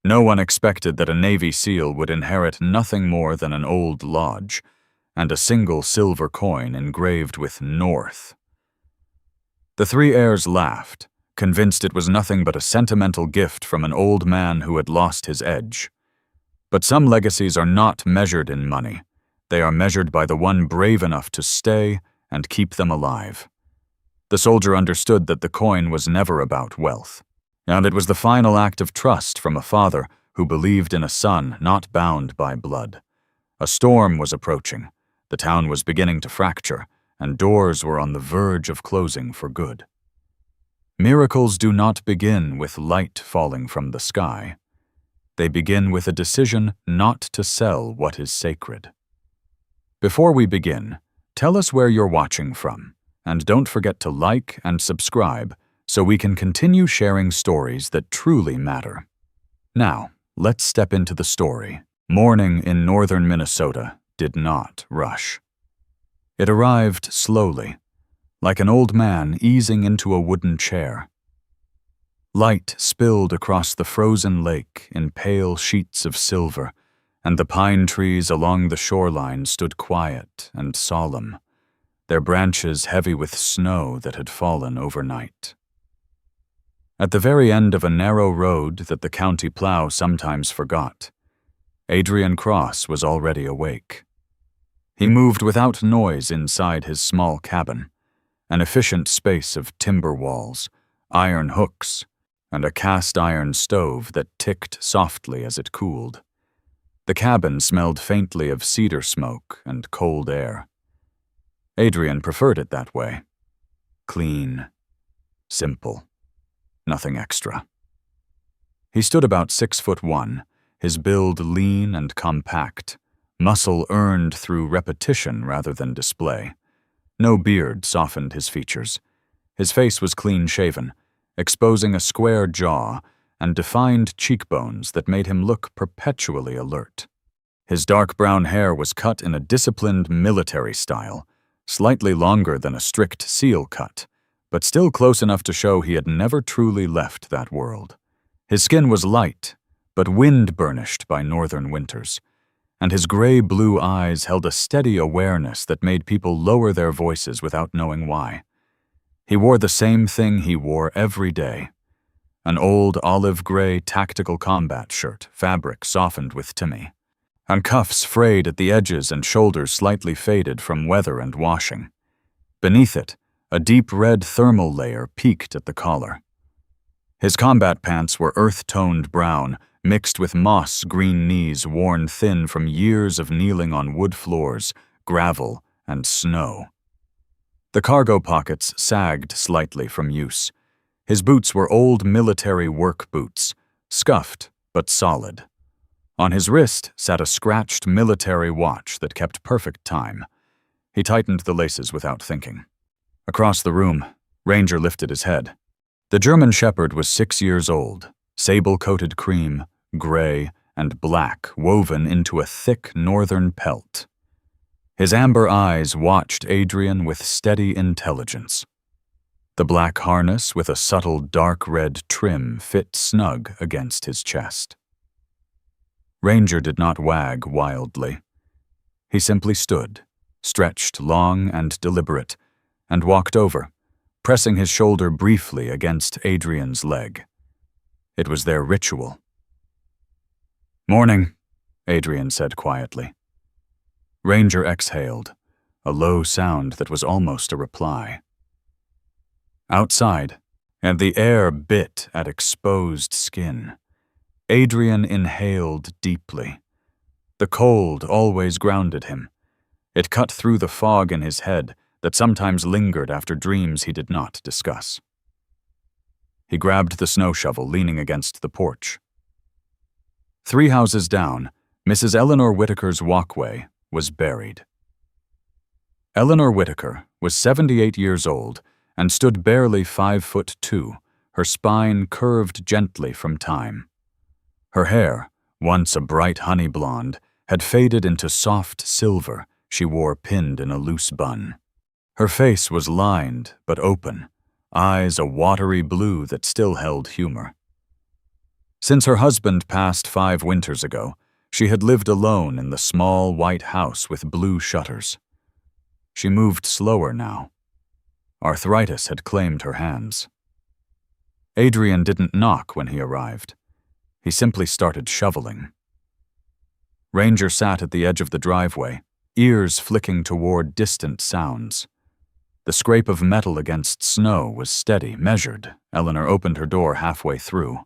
No one expected that a Navy SEAL would inherit nothing more than an old lodge and a single silver coin engraved with North. The three heirs laughed, convinced it was nothing but a sentimental gift from an old man who had lost his edge. But some legacies are not measured in money. They are measured by the one brave enough to stay and keep them alive. The soldier understood that the coin was never about wealth, and it was the final act of trust from a father who believed in a son not bound by blood. A storm was approaching, the town was beginning to fracture, and doors were on the verge of closing for good. Miracles do not begin with light falling from the sky. They begin with a decision not to sell what is sacred. Before we begin, tell us where you're watching from, and don't forget to like and subscribe so we can continue sharing stories that truly matter. Now, let's step into the story. Morning in northern Minnesota did not rush. It arrived slowly, like an old man easing into a wooden chair. Light spilled across the frozen lake in pale sheets of silver, and the pine trees along the shoreline stood quiet and solemn, their branches heavy with snow that had fallen overnight. At the very end of a narrow road that the county plow sometimes forgot, Adrian Cross was already awake. He moved without noise inside his small cabin, an efficient space of timber walls, iron hooks, and a cast-iron stove that ticked softly as it cooled. The cabin smelled faintly of cedar smoke and cold air. Adrian preferred it that way. Clean, simple, nothing extra. He stood about 6'1", his build lean and compact, muscle earned through repetition rather than display. No beard softened his features. His face was clean-shaven, exposing a square jaw and defined cheekbones that made him look perpetually alert. His dark brown hair was cut in a disciplined military style, slightly longer than a strict SEAL cut, but still close enough to show he had never truly left that world. His skin was light, but wind-burnished by northern winters, and his gray-blue eyes held a steady awareness that made people lower their voices without knowing why. He wore the same thing he wore every day, an old olive-gray tactical combat shirt, fabric softened with Timmy, and cuffs frayed at the edges and shoulders slightly faded from weather and washing. Beneath it, a deep red thermal layer peaked at the collar. His combat pants were earth-toned brown, mixed with moss-green knees worn thin from years of kneeling on wood floors, gravel, and snow. The cargo pockets sagged slightly from use. His boots were old military work boots, scuffed but solid. On his wrist sat a scratched military watch that kept perfect time. He tightened the laces without thinking. Across the room, Ranger lifted his head. The German Shepherd was 6 years old, sable-coated cream, gray, and black woven into a thick northern pelt. His amber eyes watched Adrian with steady intelligence. The black harness with a subtle dark red trim fit snug against his chest. Ranger did not wag wildly. He simply stood, stretched long and deliberate, and walked over, pressing his shoulder briefly against Adrian's leg. It was their ritual. "Morning," Adrian said quietly. Ranger exhaled, a low sound that was almost a reply. Outside, and the air bit at exposed skin, Adrian inhaled deeply. The cold always grounded him. It cut through the fog in his head that sometimes lingered after dreams he did not discuss. He grabbed the snow shovel leaning against the porch. 3 houses down, Mrs. Eleanor Whitaker's walkway was buried. Eleanor Whitaker was 78 years old and stood barely 5'2", her spine curved gently from time. Her hair, once a bright honey blonde, had faded into soft silver she wore pinned in a loose bun. Her face was lined but open, eyes a watery blue that still held humor. Since her husband passed 5 winters ago, she had lived alone in the small white house with blue shutters. She moved slower now. Arthritis had claimed her hands. Adrian didn't knock when he arrived. He simply started shoveling. Ranger sat at the edge of the driveway, ears flicking toward distant sounds. The scrape of metal against snow was steady, measured. Eleanor opened her door halfway through.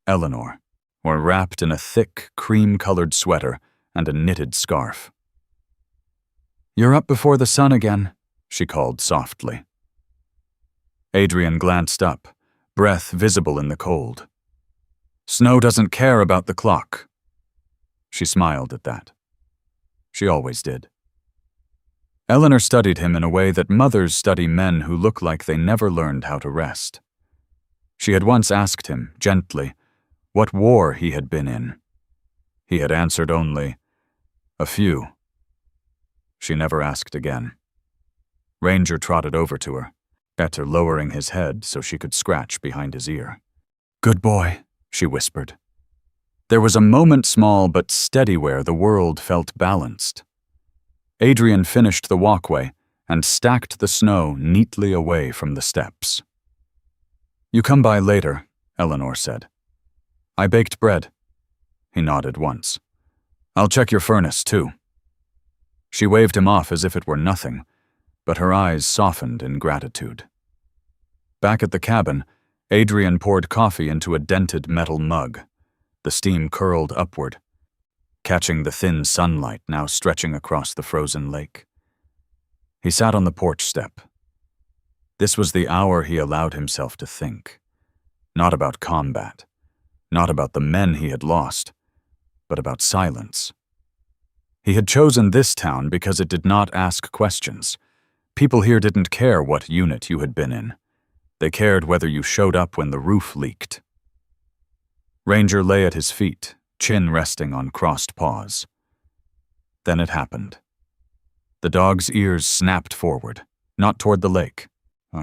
Eleanor, wrapped in a thick, cream-colored sweater and a knitted scarf. "You're up before the sun again," she called softly. Adrian glanced up, breath visible in the cold. "Snow doesn't care about the clock." She smiled at that. She always did. Eleanor studied him in a way that mothers study men who look like they never learned how to rest. She had once asked him, gently, what war he had been in. He had answered only, "A few." She never asked again. Ranger trotted over to her, better lowering his head so she could scratch behind his ear. "Good boy," she whispered. There was a moment small but steady where the world felt balanced. Adrian finished the walkway and stacked the snow neatly away from the steps. "You come by later," Eleanor said. "I baked bread." He nodded once. "I'll check your furnace, too." She waved him off as if it were nothing, but her eyes softened in gratitude. Back at the cabin, Adrian poured coffee into a dented metal mug. The steam curled upward, catching the thin sunlight now stretching across the frozen lake. He sat on the porch step. This was the hour he allowed himself to think. Not about combat, not about the men he had lost, but about silence. He had chosen this town because it did not ask questions. People here didn't care what unit you had been in. They cared whether you showed up when the roof leaked. Ranger lay at his feet, chin resting on crossed paws. Then it happened. The dog's ears snapped forward, not toward the lake,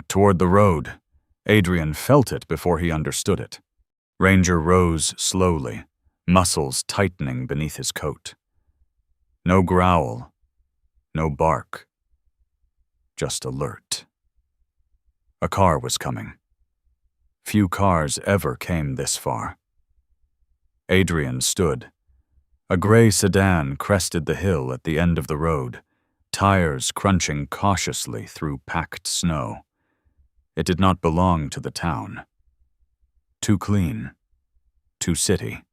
toward the road. Adrian felt it before he understood it. Ranger rose slowly, muscles tightening beneath his coat. No growl, no bark, just alert. A car was coming. Few cars ever came this far. Adrian stood. A gray sedan crested the hill at the end of the road, tires crunching cautiously through packed snow. It did not belong to the town. Too clean. Too city.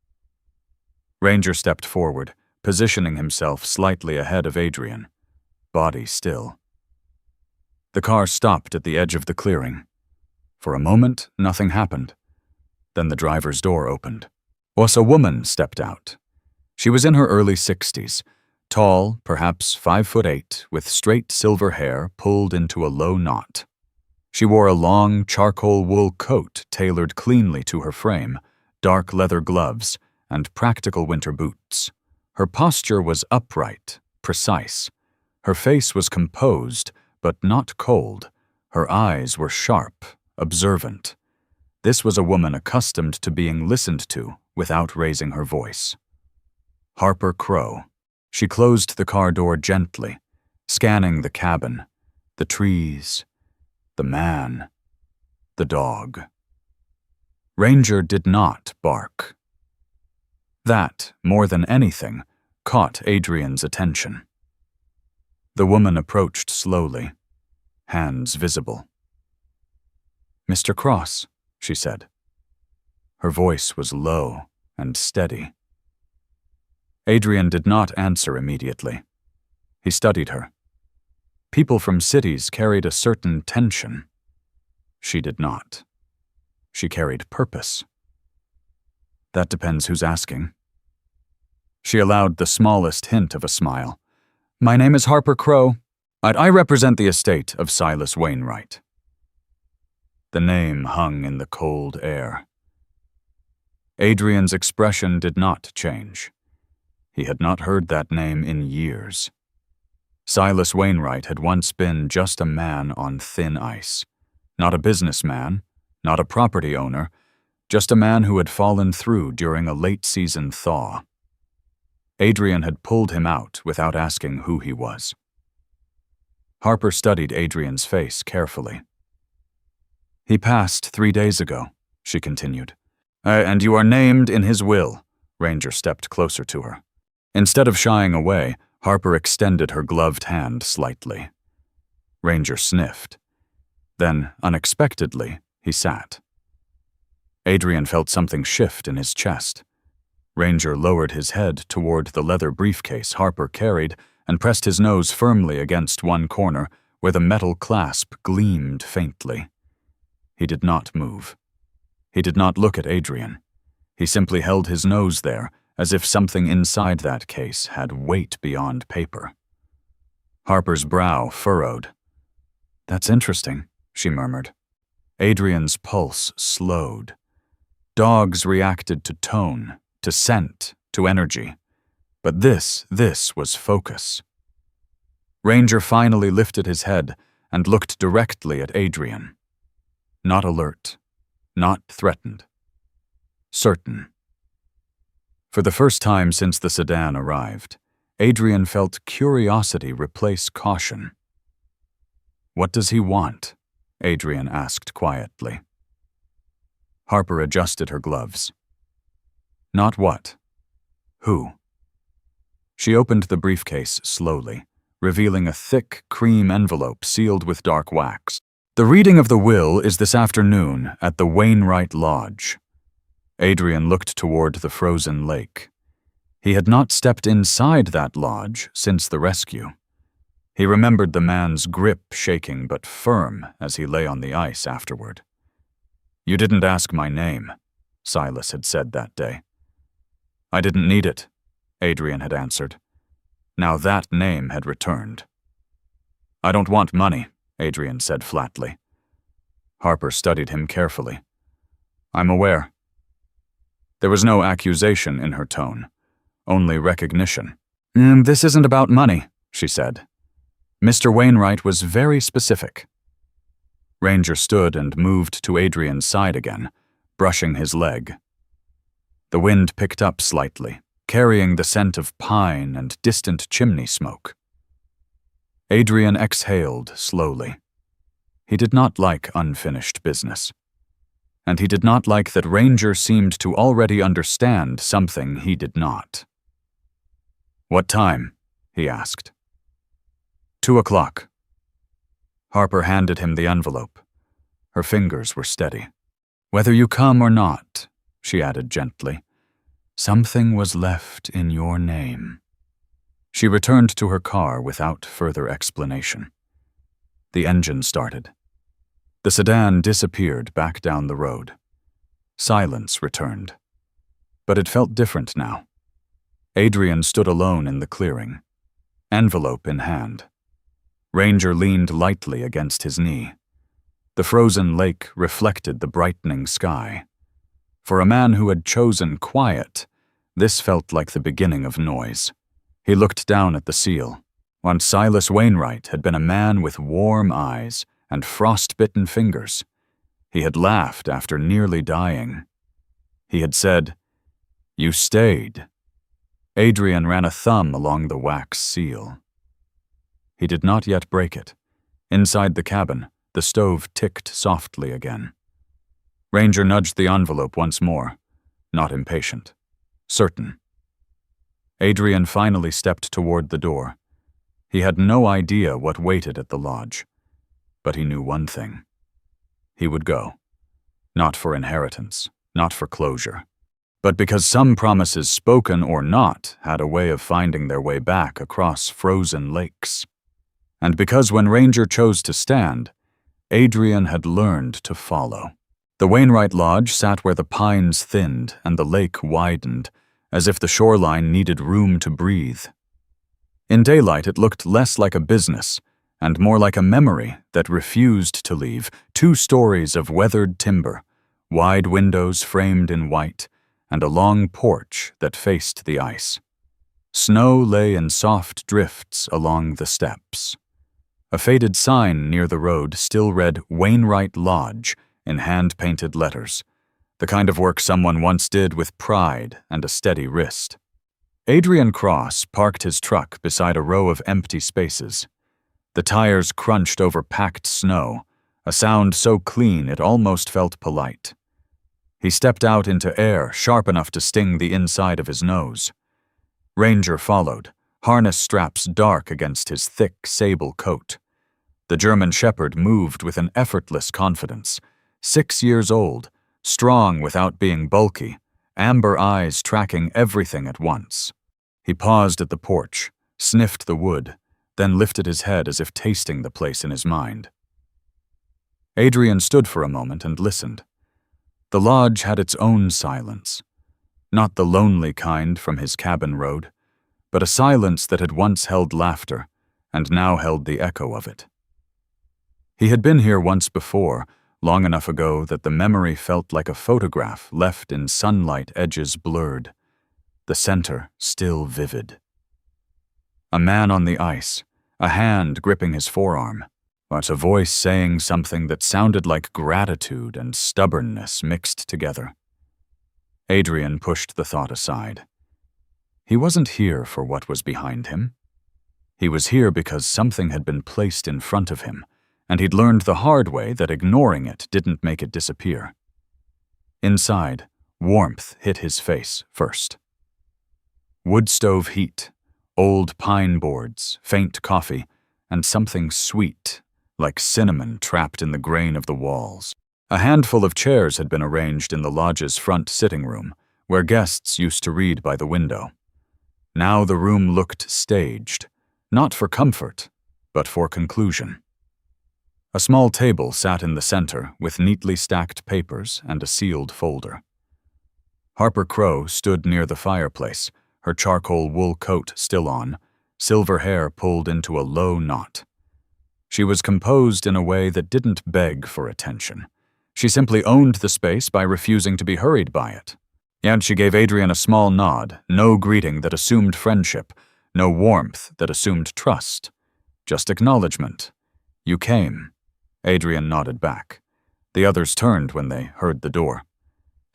Ranger stepped forward, positioning himself slightly ahead of Adrian, body still. The car stopped at the edge of the clearing. For a moment, nothing happened. Then the driver's door opened. A woman stepped out. She was in her early 60s, tall, perhaps 5'8", with straight silver hair pulled into a low knot. She wore a long, charcoal wool coat tailored cleanly to her frame, dark leather gloves, and practical winter boots. Her posture was upright, precise. Her face was composed, but not cold. Her eyes were sharp, observant. This was a woman accustomed to being listened to without raising her voice. Harper Crow. She closed the car door gently, scanning the cabin, the trees, the man, the dog. Ranger did not bark. That, more than anything, caught Adrian's attention. The woman approached slowly, hands visible. "Mr. Cross," she said. Her voice was low and steady. Adrian did not answer immediately. He studied her. People from cities carried a certain tension. She did not. She carried purpose. "That depends who's asking." She allowed the smallest hint of a smile. "My name is Harper Crow. I represent the estate of Silas Wainwright." The name hung in the cold air. Adrian's expression did not change. He had not heard that name in years. Silas Wainwright had once been just a man on thin ice. Not a businessman, not a property owner, just a man who had fallen through during a late-season thaw. Adrian had pulled him out without asking who he was. Harper studied Adrian's face carefully. "He passed 3 days ago," she continued. "And you are named in his will." Ranger stepped closer to her. Instead of shying away, Harper extended her gloved hand slightly. Ranger sniffed. Then, unexpectedly, he sat. Adrian felt something shift in his chest. Ranger lowered his head toward the leather briefcase Harper carried and pressed his nose firmly against one corner where the metal clasp gleamed faintly. He did not move. He did not look at Adrian. He simply held his nose there, as if something inside that case had weight beyond paper. Harper's brow furrowed. "That's interesting," she murmured. Adrian's pulse slowed. Dogs reacted to tone, to scent, to energy. But this was focus. Ranger finally lifted his head and looked directly at Adrian. Not alert, not threatened. Certain. For the first time since the sedan arrived, Adrian felt curiosity replace caution. "What does he want?" Adrian asked quietly. Harper adjusted her gloves. "Not what. Who?" She opened the briefcase slowly, revealing a thick cream envelope sealed with dark wax. "The reading of the will is this afternoon at the Wainwright Lodge." Adrian looked toward the frozen lake. He had not stepped inside that lodge since the rescue. He remembered the man's grip shaking but firm as he lay on the ice afterward. "You didn't ask my name," Silas had said that day. "I didn't need it," Adrian had answered. Now that name had returned. "I don't want money," Adrian said flatly. Harper studied him carefully. "I'm aware." There was no accusation in her tone, only recognition. "This isn't about money," she said. "Mr. Wainwright was very specific." Ranger stood and moved to Adrian's side again, brushing his leg. The wind picked up slightly, carrying the scent of pine and distant chimney smoke. Adrian exhaled slowly. He did not like unfinished business. And he did not like that Ranger seemed to already understand something he did not. "What time?" he asked. 2:00. Harper handed him the envelope. Her fingers were steady. "Whether you come or not," she added gently, "something was left in your name." She returned to her car without further explanation. The engine started. The sedan disappeared back down the road. Silence returned. But it felt different now. Adrian stood alone in the clearing, envelope in hand. Ranger leaned lightly against his knee. The frozen lake reflected the brightening sky. For a man who had chosen quiet, this felt like the beginning of noise. He looked down at the seal. Once Silas Wainwright had been a man with warm eyes and frost-bitten fingers. He had laughed after nearly dying. He had said, "You stayed." Adrian ran a thumb along the wax seal. He did not yet break it. Inside the cabin, the stove ticked softly again. Ranger nudged the envelope once more, not impatient, certain. Adrian finally stepped toward the door. He had no idea what waited at the lodge, but he knew one thing. He would go. Not for inheritance, not for closure, but because some promises, spoken or not, had a way of finding their way back across frozen lakes. And because when Ranger chose to stand, Adrian had learned to follow. The Wainwright Lodge sat where the pines thinned and the lake widened, as if the shoreline needed room to breathe. In daylight, it looked less like a business and more like a memory that refused to leave. 2 stories of weathered timber, wide windows framed in white, and a long porch that faced the ice. Snow lay in soft drifts along the steps. A faded sign near the road still read Wainwright Lodge in hand-painted letters, the kind of work someone once did with pride and a steady wrist. Adrian Cross parked his truck beside a row of empty spaces. The tires crunched over packed snow, a sound so clean it almost felt polite. He stepped out into air sharp enough to sting the inside of his nose. Ranger followed, harness straps dark against his thick sable coat. The German Shepherd moved with an effortless confidence. 6 years old, strong without being bulky, amber eyes tracking everything at once. He paused at the porch, sniffed the wood, then lifted his head as if tasting the place in his mind. Adrian stood for a moment and listened. The lodge had its own silence. Not the lonely kind from his cabin road, but a silence that had once held laughter and now held the echo of it. He had been here once before, long enough ago that the memory felt like a photograph left in sunlight edges blurred, the center still vivid. A man on the ice, a hand gripping his forearm, but a voice saying something that sounded like gratitude and stubbornness mixed together. Adrian pushed the thought aside. He wasn't here for what was behind him. He was here because something had been placed in front of him, and he'd learned the hard way that ignoring it didn't make it disappear. Inside, warmth hit his face first. Wood stove heat, old pine boards, faint coffee, and something sweet, like cinnamon trapped in the grain of the walls. A handful of chairs had been arranged in the lodge's front sitting room, where guests used to read by the window. Now the room looked staged, not for comfort, but for conclusion. A small table sat in the center with neatly stacked papers and a sealed folder. Harper Crow stood near the fireplace, her charcoal wool coat still on, silver hair pulled into a low knot. She was composed in a way that didn't beg for attention. She simply owned the space by refusing to be hurried by it. And she gave Adrian a small nod, no greeting that assumed friendship, no warmth that assumed trust. Just acknowledgement. You came. Adrian nodded back. The others turned when they heard the door.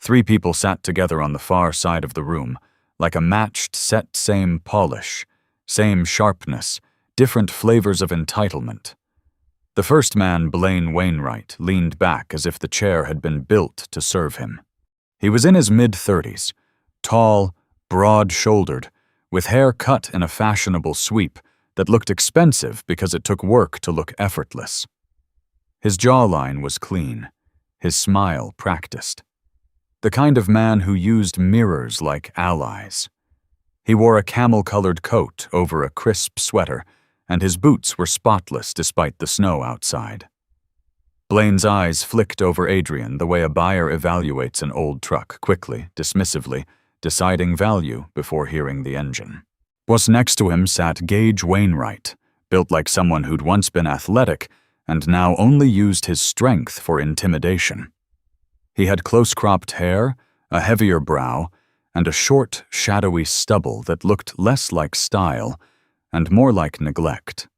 3 people sat together on the far side of the room, like a matched set, same polish, same sharpness, different flavors of entitlement. The first man, Blaine Wainwright, leaned back as if the chair had been built to serve him. He was in his mid-30s, tall, broad-shouldered, with hair cut in a fashionable sweep that looked expensive because it took work to look effortless. His jawline was clean, his smile practiced. The kind of man who used mirrors like allies. He wore a camel-colored coat over a crisp sweater, and his boots were spotless despite the snow outside. Blaine's eyes flicked over Adrian the way a buyer evaluates an old truck quickly, dismissively, deciding value before hearing the engine. Was next to him sat Gage Wainwright, built like someone who'd once been athletic and now only used his strength for intimidation. He had close-cropped hair, a heavier brow, and a short, shadowy stubble that looked less like style and more like neglect.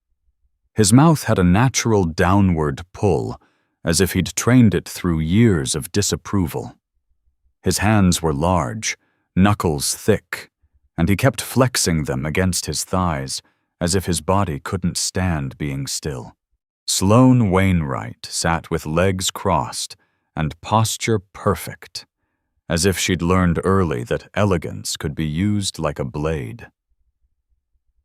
His mouth had a natural downward pull, as if he'd trained it through years of disapproval. His hands were large, knuckles thick, and he kept flexing them against his thighs, as if his body couldn't stand being still. Sloane Wainwright sat with legs crossed and posture perfect, as if she'd learned early that elegance could be used like a blade.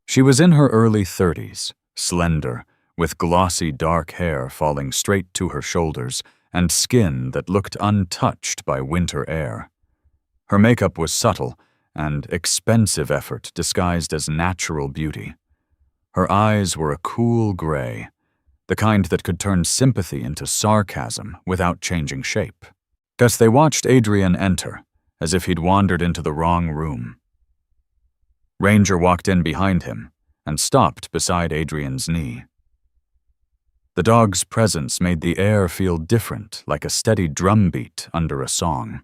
She was in her early 30s, slender, with glossy dark hair falling straight to her shoulders and skin that looked untouched by winter air. Her makeup was subtle and expensive effort disguised as natural beauty. Her eyes were a cool gray, the kind that could turn sympathy into sarcasm without changing shape. Thus they watched Adrian enter, as if he'd wandered into the wrong room. Ranger walked in behind him and stopped beside Adrian's knee. The dog's presence made the air feel different, like a steady drumbeat under a song.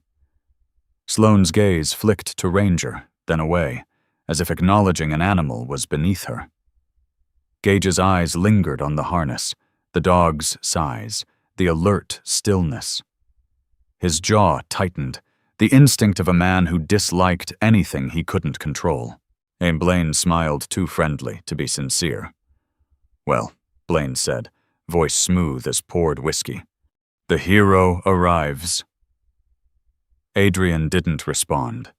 Sloane's gaze flicked to Ranger, then away, as if acknowledging an animal was beneath her. Gage's eyes lingered on the harness, the dog's size, the alert stillness. His jaw tightened, the instinct of a man who disliked anything he couldn't control. Blaine smiled too friendly to be sincere. "Well," Blaine said, voice smooth as poured whiskey, "the hero arrives." Adrian didn't respond.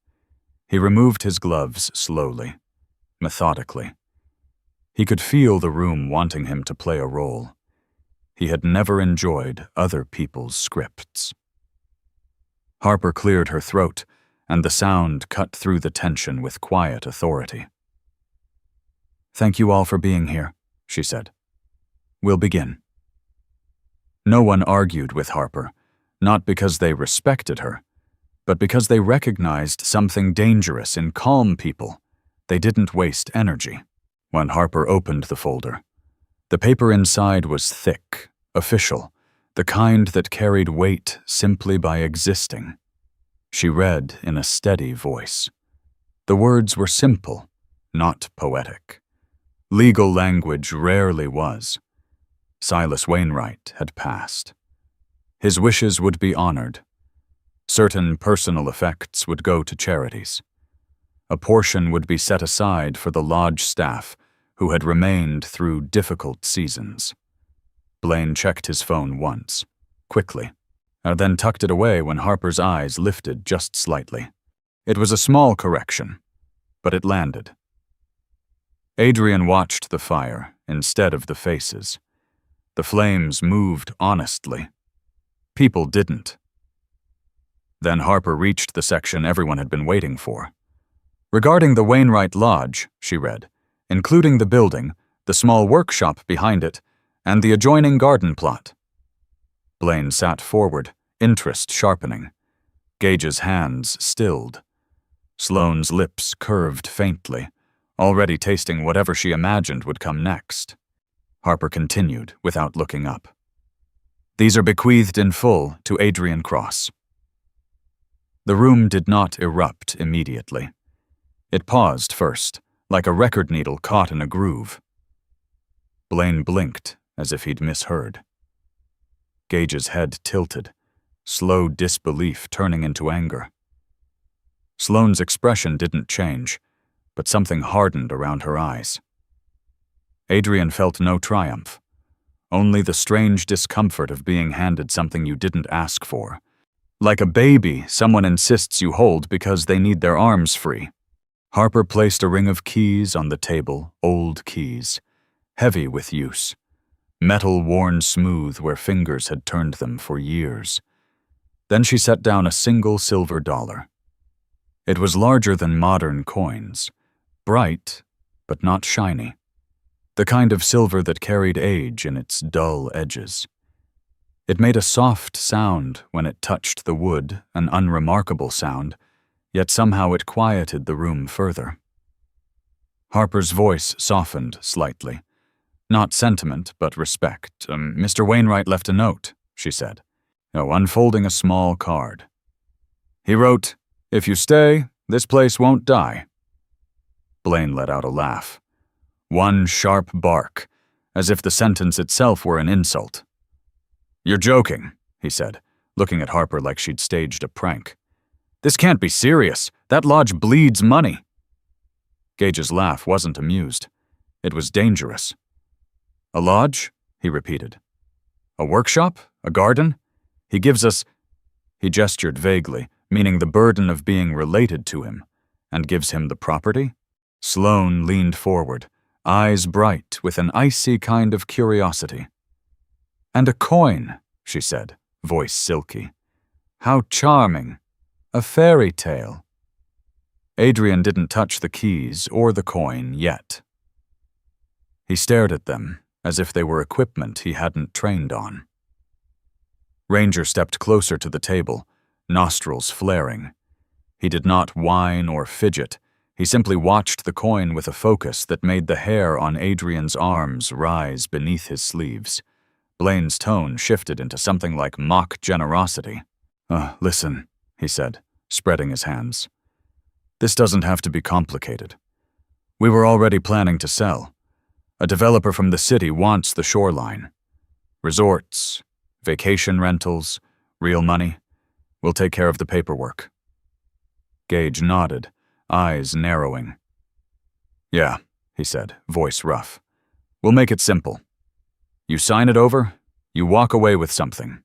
He removed his gloves slowly, methodically. He could feel the room wanting him to play a role. He had never enjoyed other people's scripts. Harper cleared her throat, and the sound cut through the tension with quiet authority. "Thank you all for being here," she said. "We'll begin." No one argued with Harper, not because they respected her, but because they recognized something dangerous in calm people. They didn't waste energy. When Harper opened the folder, the paper inside was thick, official, the kind that carried weight simply by existing. She read in a steady voice. The words were simple, not poetic. Legal language rarely was. Silas Wainwright had passed. His wishes would be honored. Certain personal effects would go to charities. A portion would be set aside for the lodge staff who had remained through difficult seasons. Blaine checked his phone once, quickly, and then tucked it away when Harper's eyes lifted just slightly. It was a small correction, but it landed. Adrian watched the fire instead of the faces. The flames moved honestly. People didn't. Then Harper reached the section everyone had been waiting for. "Regarding the Wainwright Lodge," she read, "including the building, the small workshop behind it, and the adjoining garden plot." Blaine sat forward, interest sharpening. Gage's hands stilled. Sloane's lips curved faintly, already tasting whatever she imagined would come next. Harper continued without looking up. "These are bequeathed in full to Adrian Cross." The room did not erupt immediately. It paused first, like a record needle caught in a groove. Blaine blinked as if he'd misheard. Gage's head tilted, slow disbelief turning into anger. Sloane's expression didn't change, but something hardened around her eyes. Adrian felt no triumph, only the strange discomfort of being handed something you didn't ask for. Like a baby someone insists you hold because they need their arms free. Harper placed a ring of keys on the table, old keys, heavy with use, metal worn smooth where fingers had turned them for years. Then she set down a single silver dollar. It was larger than modern coins, bright, but not shiny. The kind of silver that carried age in its dull edges. It made a soft sound when it touched the wood, an unremarkable sound, yet somehow it quieted the room further. Harper's voice softened slightly. Not sentiment, but respect. "Mr. Wainwright left a note," she said, unfolding a small card. "He wrote, 'If you stay, this place won't die.'" Blaine let out a laugh. One sharp bark, as if the sentence itself were an insult. "You're joking," he said, looking at Harper like she'd staged a prank. "This can't be serious. That lodge bleeds money." Gage's laugh wasn't amused. It was dangerous. "A lodge?" he repeated. "A workshop? A garden? He gives us—" He gestured vaguely, meaning the burden of being related to him, and gives him the property? Sloane leaned forward, eyes bright with an icy kind of curiosity. "And a coin," she said, voice silky. "How charming. A fairy tale." Adrian didn't touch the keys or the coin yet. He stared at them as if they were equipment he hadn't trained on. Ranger stepped closer to the table, nostrils flaring. He did not whine or fidget. He simply watched the coin with a focus that made the hair on Adrian's arms rise beneath his sleeves. Blaine's tone shifted into something like mock generosity. Listen," he said, spreading his hands. "This doesn't have to be complicated. We were already planning to sell. A developer from the city wants the shoreline. Resorts, vacation rentals, real money. We'll take care of the paperwork. Gage nodded, eyes narrowing. Yeah, he said, voice rough. We'll make it simple. You sign it over, you walk away with something.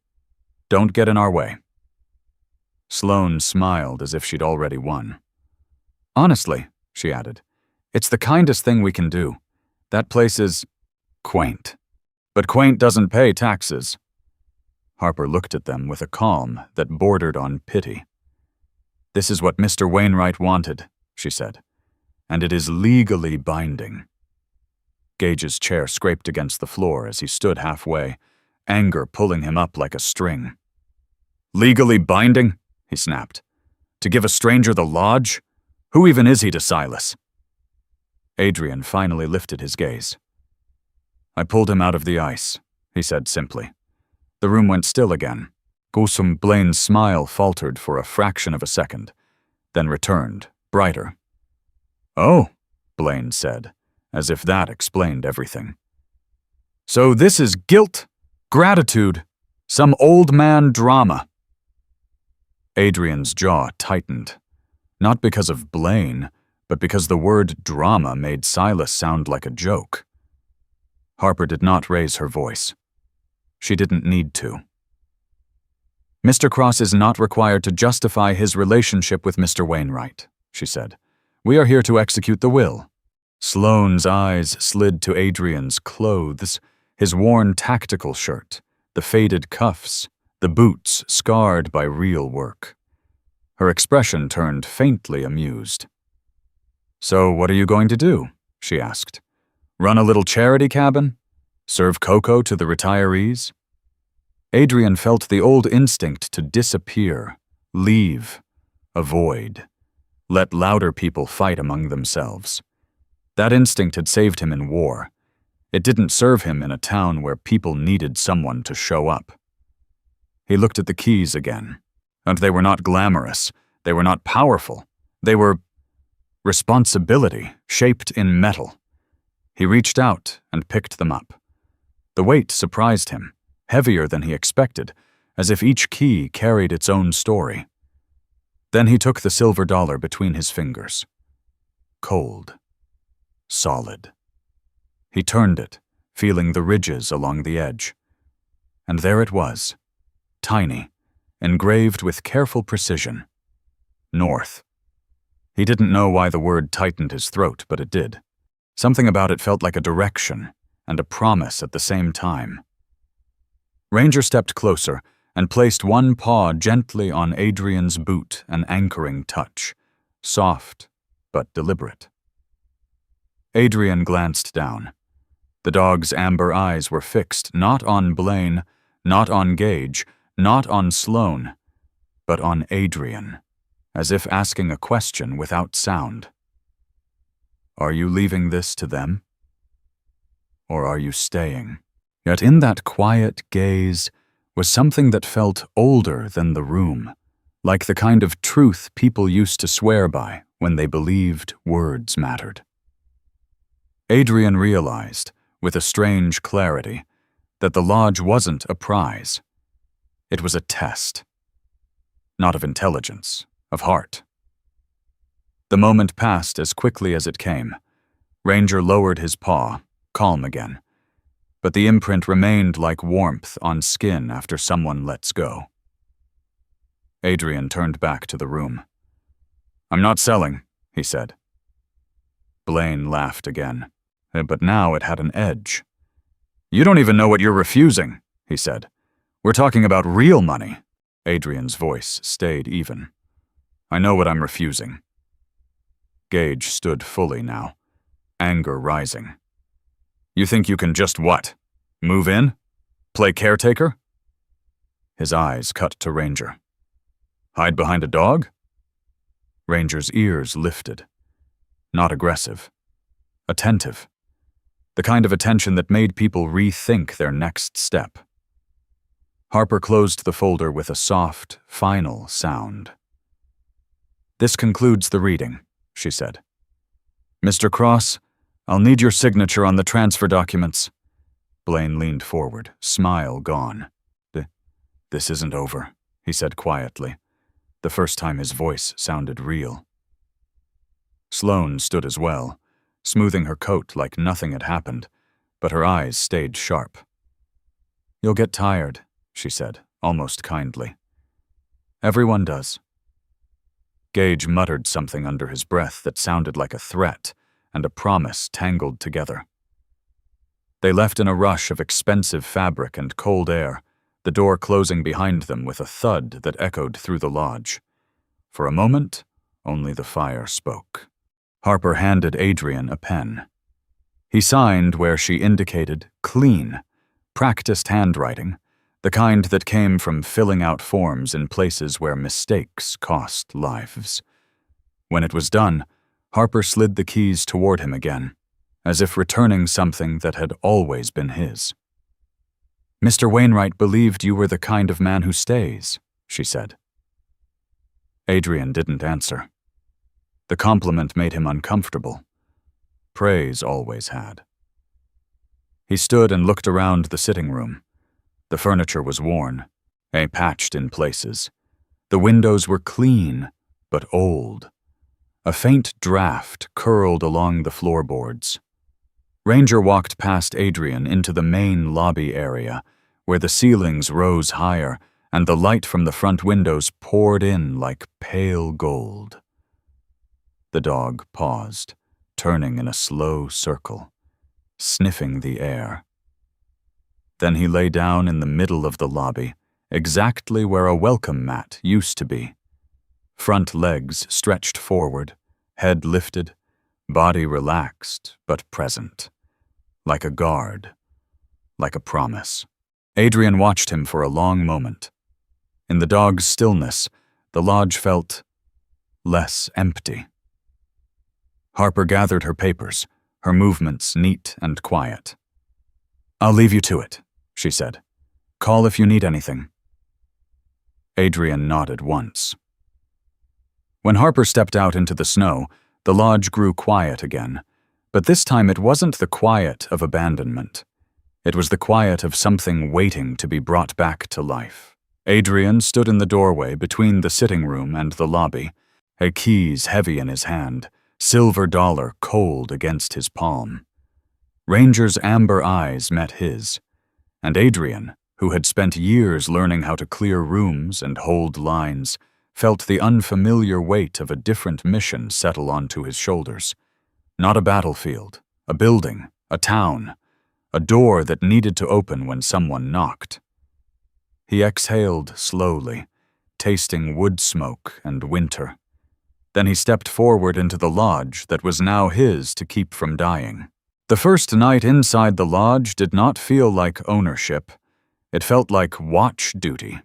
Don't get in our way. Sloane smiled as if she'd already won. Honestly, she added, it's the kindest thing we can do. That place is quaint. But quaint doesn't pay taxes. Harper looked at them with a calm that bordered on pity. This is what Mr. Wainwright wanted, she said, and it is legally binding. Gage's chair scraped against the floor as he stood halfway, anger pulling him up like a string. Legally binding? He snapped. To give a stranger the lodge? Who even is he to Silas? Adrian finally lifted his gaze. I pulled him out of the ice, he said simply. The room went still again. Gusum Blaine's smile faltered for a fraction of a second, then returned, brighter. Oh, Blaine said, as if that explained everything. So this is guilt, gratitude, some old man drama. Adrian's jaw tightened, not because of Blaine, but because the word drama made Silas sound like a joke. Harper did not raise her voice. She didn't need to. Mr. Cross is not required to justify his relationship with Mr. Wainwright, she said. We are here to execute the will. Sloane's eyes slid to Adrian's clothes, his worn tactical shirt, the faded cuffs, the boots scarred by real work. Her expression turned faintly amused. So what are you going to do? She asked. Run a little charity cabin? Serve cocoa to the retirees? Adrian felt the old instinct to disappear, leave, avoid, let louder people fight among themselves. That instinct had saved him in war. It didn't serve him in a town where people needed someone to show up. He looked at the keys again, and they were not glamorous, they were not powerful, they were responsibility shaped in metal. He reached out and picked them up. The weight surprised him, heavier than he expected, as if each key carried its own story. Then he took the silver dollar between his fingers. Cold. Solid. He turned it, feeling the ridges along the edge. And there it was, tiny, engraved with careful precision. North. He didn't know why the word tightened his throat, but it did. Something about it felt like a direction and a promise at the same time. Ranger stepped closer and placed one paw gently on Adrian's boot, an anchoring touch, soft but deliberate. Adrian glanced down. The dog's amber eyes were fixed not on Blaine, not on Gage, not on Sloane, but on Adrian, as if asking a question without sound. Are you leaving this to them? Or are you staying? Yet in that quiet gaze was something that felt older than the room, like the kind of truth people used to swear by when they believed words mattered. Adrian realized, with a strange clarity, that the lodge wasn't a prize. It was a test. Not of intelligence, of heart. The moment passed as quickly as it came. Ranger lowered his paw, calm again. But the imprint remained like warmth on skin after someone lets go. Adrian turned back to the room. I'm not selling, he said. Blaine laughed again, but now it had an edge. You don't even know what you're refusing, he said. We're talking about real money. Adrian's voice stayed even. I know what I'm refusing. Gage stood fully now, anger rising. You think you can just what? Move in? Play caretaker? His eyes cut to Ranger. Hide behind a dog? Ranger's ears lifted. Not aggressive. Attentive. The kind of attention that made people rethink their next step. Harper closed the folder with a soft, final sound. This concludes the reading, she said. Mr. Cross, I'll need your signature on the transfer documents. Blaine leaned forward, smile gone. This isn't over, he said quietly. the first time his voice sounded real. Sloane stood as well, smoothing her coat like nothing had happened, but her eyes stayed sharp. "You'll get tired," she said, almost kindly. "Everyone does." Gage muttered something under his breath that sounded like a threat and a promise tangled together. They left in a rush of expensive fabric and cold air, the door closing behind them with a thud that echoed through the lodge. For a moment, only the fire spoke. Harper handed Adrian a pen. He signed where she indicated clean, practiced handwriting, the kind that came from filling out forms in places where mistakes cost lives. When it was done, Harper slid the keys toward him again, as if returning something that had always been his. "Mr. Wainwright believed you were the kind of man who stays," she said. Adrian didn't answer. The compliment made him uncomfortable. Praise always had. He stood and looked around the sitting room. The furniture was worn, patched in places. The windows were clean, but old. A faint draft curled along the floorboards. Ranger walked past Adrian into the main lobby area, where the ceilings rose higher and the light from the front windows poured in like pale gold. The dog paused, turning in a slow circle, sniffing the air. Then he lay down in the middle of the lobby, exactly where a welcome mat used to be. Front legs stretched forward, head lifted, body relaxed but present. Like a guard, like a promise. Adrian watched him for a long moment. In the dog's stillness, the lodge felt less empty. Harper gathered her papers, her movements neat and quiet. "I'll leave you to it," she said. "Call if you need anything." Adrian nodded once. When Harper stepped out into the snow, the lodge grew quiet again, but this time it wasn't the quiet of abandonment. It was the quiet of something waiting to be brought back to life. Adrian stood in the doorway between the sitting room and the lobby, keys heavy in his hand, silver dollar cold against his palm. Ranger's amber eyes met his, and Adrian, who had spent years learning how to clear rooms and hold lines, felt the unfamiliar weight of a different mission settle onto his shoulders. Not a battlefield, a building, a town, a door that needed to open when someone knocked. He exhaled slowly, tasting wood smoke and winter. Then he stepped forward into the lodge that was now his to keep from dying. The first night inside the lodge did not feel like ownership. It felt like watch duty.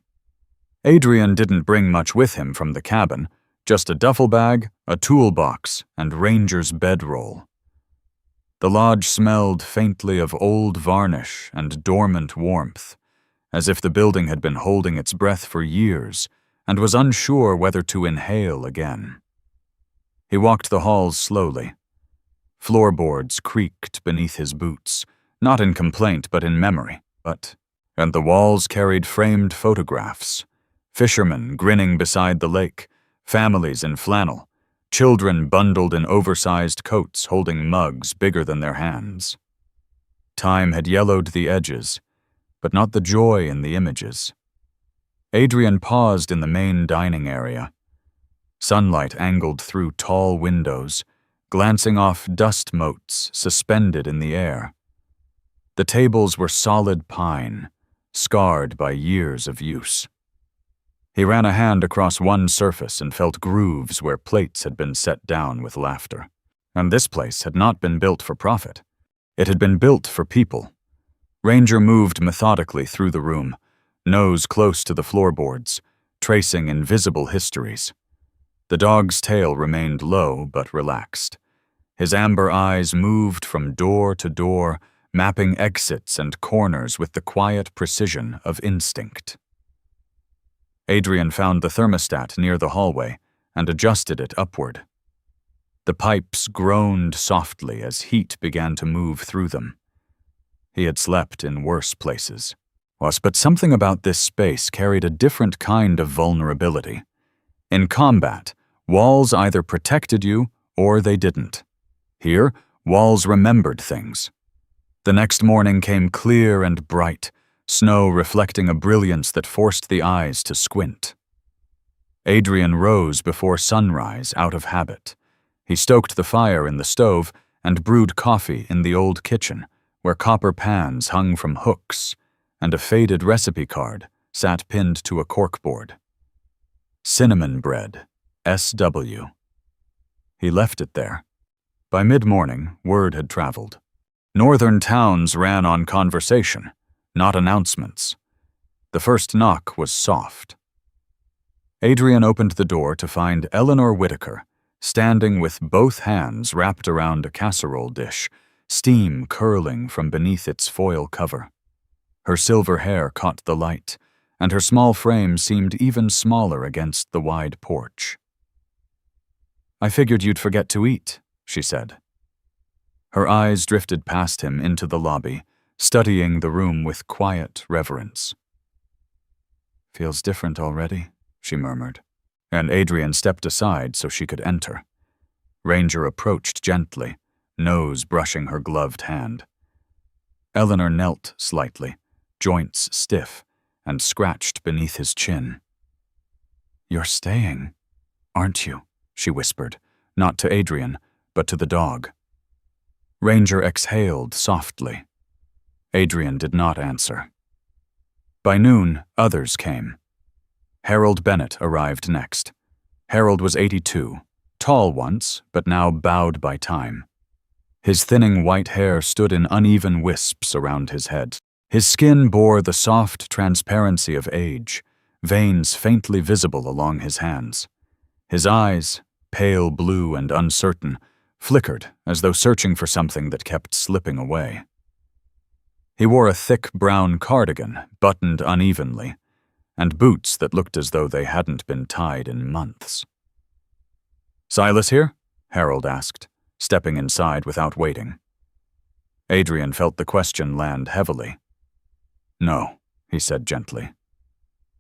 Adrian didn't bring much with him from the cabin, just a duffel bag, a toolbox, and Ranger's bedroll. The lodge smelled faintly of old varnish and dormant warmth, as if the building had been holding its breath for years and was unsure whether to inhale again. He walked the halls slowly. Floorboards creaked beneath his boots, not in complaint but in memory, and the walls carried framed photographs. Fishermen grinning beside the lake, families in flannel, children bundled in oversized coats holding mugs bigger than their hands. Time had yellowed the edges, but not the joy in the images. Adrian paused in the main dining area. Sunlight angled through tall windows, glancing off dust motes suspended in the air. The tables were solid pine, scarred by years of use. He ran a hand across one surface and felt grooves where plates had been set down with laughter. And this place had not been built for profit. It had been built for people. Ranger moved methodically through the room, nose close to the floorboards, tracing invisible histories. The dog's tail remained low but relaxed. His amber eyes moved from door to door, mapping exits and corners with the quiet precision of instinct. Adrian found the thermostat near the hallway and adjusted it upward. The pipes groaned softly as heat began to move through them. He had slept in worse places. But something about this space carried a different kind of vulnerability. In combat, walls either protected you or they didn't. Here, walls remembered things. The next morning came clear and bright, snow reflecting a brilliance that forced the eyes to squint. Adrian rose before sunrise out of habit. He stoked the fire in the stove and brewed coffee in the old kitchen, where copper pans hung from hooks, and a faded recipe card sat pinned to a corkboard. Cinnamon bread, SW. He left it there. By mid-morning, word had traveled. Northern towns ran on conversation, not announcements. The first knock was soft. Adrian opened the door to find Eleanor Whitaker, standing with both hands wrapped around a casserole dish, steam curling from beneath its foil cover. Her silver hair caught the light, and her small frame seemed even smaller against the wide porch. "I figured you'd forget to eat," she said. Her eyes drifted past him into the lobby, studying the room with quiet reverence. "Feels different already," she murmured, and Adrian stepped aside so she could enter. Ranger approached gently, nose brushing her gloved hand. Eleanor knelt slightly, joints stiff, and scratched beneath his chin. "You're staying, aren't you?" she whispered, not to Adrian, but to the dog. Ranger exhaled softly. Adrian did not answer. By noon, others came. Harold Bennett arrived next. Harold was 82, tall once, but now bowed by time. His thinning white hair stood in uneven wisps around his head. His skin bore the soft transparency of age, veins faintly visible along his hands. His eyes, pale blue and uncertain, flickered as though searching for something that kept slipping away. He wore a thick brown cardigan, buttoned unevenly, and boots that looked as though they hadn't been tied in months. "Silas here?" Harold asked, stepping inside without waiting. Adrian felt the question land heavily. "No," he said gently.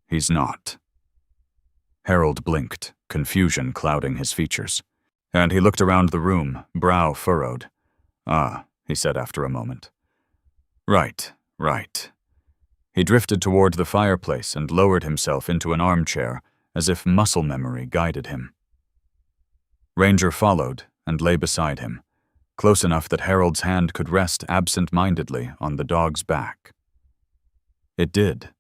"He's not." Harold blinked, confusion clouding his features, and he looked around the room, brow furrowed. "Ah," he said after a moment. Right. He drifted toward the fireplace and lowered himself into an armchair, as if muscle memory guided him. Ranger followed and lay beside him, close enough that Harold's hand could rest absent-mindedly on the dog's back. It did.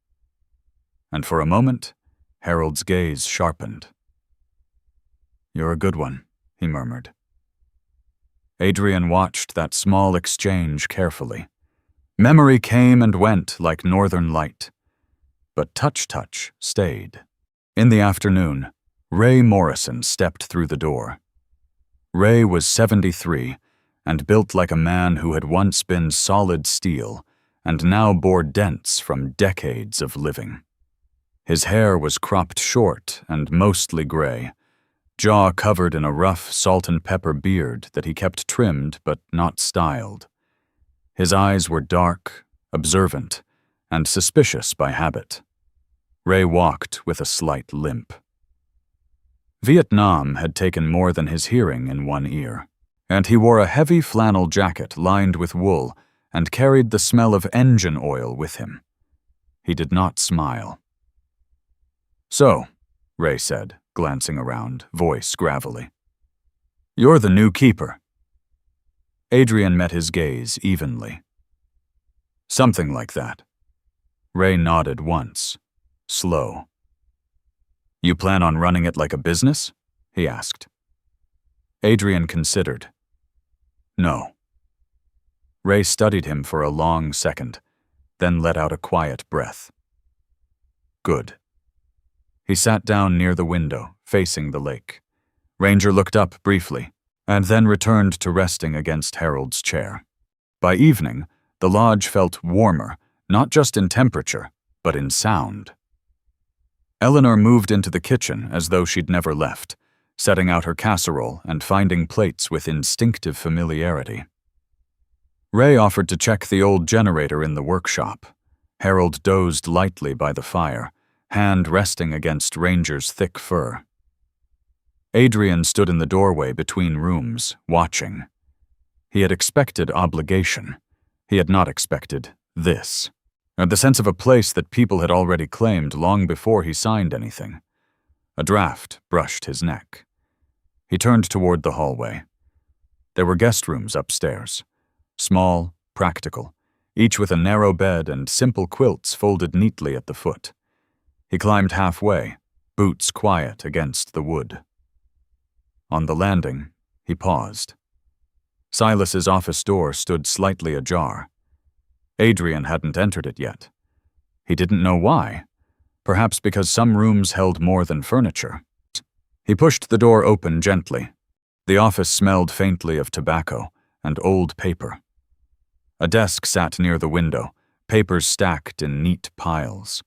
And for a moment, Harold's gaze sharpened. "You're a good one," he murmured. Adrian watched that small exchange carefully. Memory came and went like northern light, but touch stayed. In the afternoon, Ray Morrison stepped through the door. Ray was 73 and built like a man who had once been solid steel and now bore dents from decades of living. His hair was cropped short and mostly gray, jaw covered in a rough salt and pepper beard that he kept trimmed but not styled. His eyes were dark, observant, and suspicious by habit. Ray walked with a slight limp. Vietnam had taken more than his hearing in one ear, and he wore a heavy flannel jacket lined with wool and carried the smell of engine oil with him. He did not smile. "So," Ray said, glancing around, voice gravelly. "You're the new keeper." Adrian met his gaze evenly. "Something like that." Ray nodded once, slow. "You plan on running it like a business?" he asked. Adrian considered. "No." Ray studied him for a long second, then let out a quiet breath. "Good." He sat down near the window, facing the lake. Ranger looked up briefly, and then returned to resting against Harold's chair. By evening, the lodge felt warmer, not just in temperature, but in sound. Eleanor moved into the kitchen as though she'd never left, setting out her casserole and finding plates with instinctive familiarity. Ray offered to check the old generator in the workshop. Harold dozed lightly by the fire, hand resting against Ranger's thick fur. Adrian stood in the doorway between rooms, watching. He had expected obligation. He had not expected this. And the sense of a place that people had already claimed long before he signed anything. A draft brushed his neck. He turned toward the hallway. There were guest rooms upstairs. Small, practical, each with a narrow bed and simple quilts folded neatly at the foot. He climbed halfway, boots quiet against the wood. On the landing, he paused. Silas's office door stood slightly ajar. Adrian hadn't entered it yet. He didn't know why. Perhaps because some rooms held more than furniture. He pushed the door open gently. The office smelled faintly of tobacco and old paper. A desk sat near the window, papers stacked in neat piles.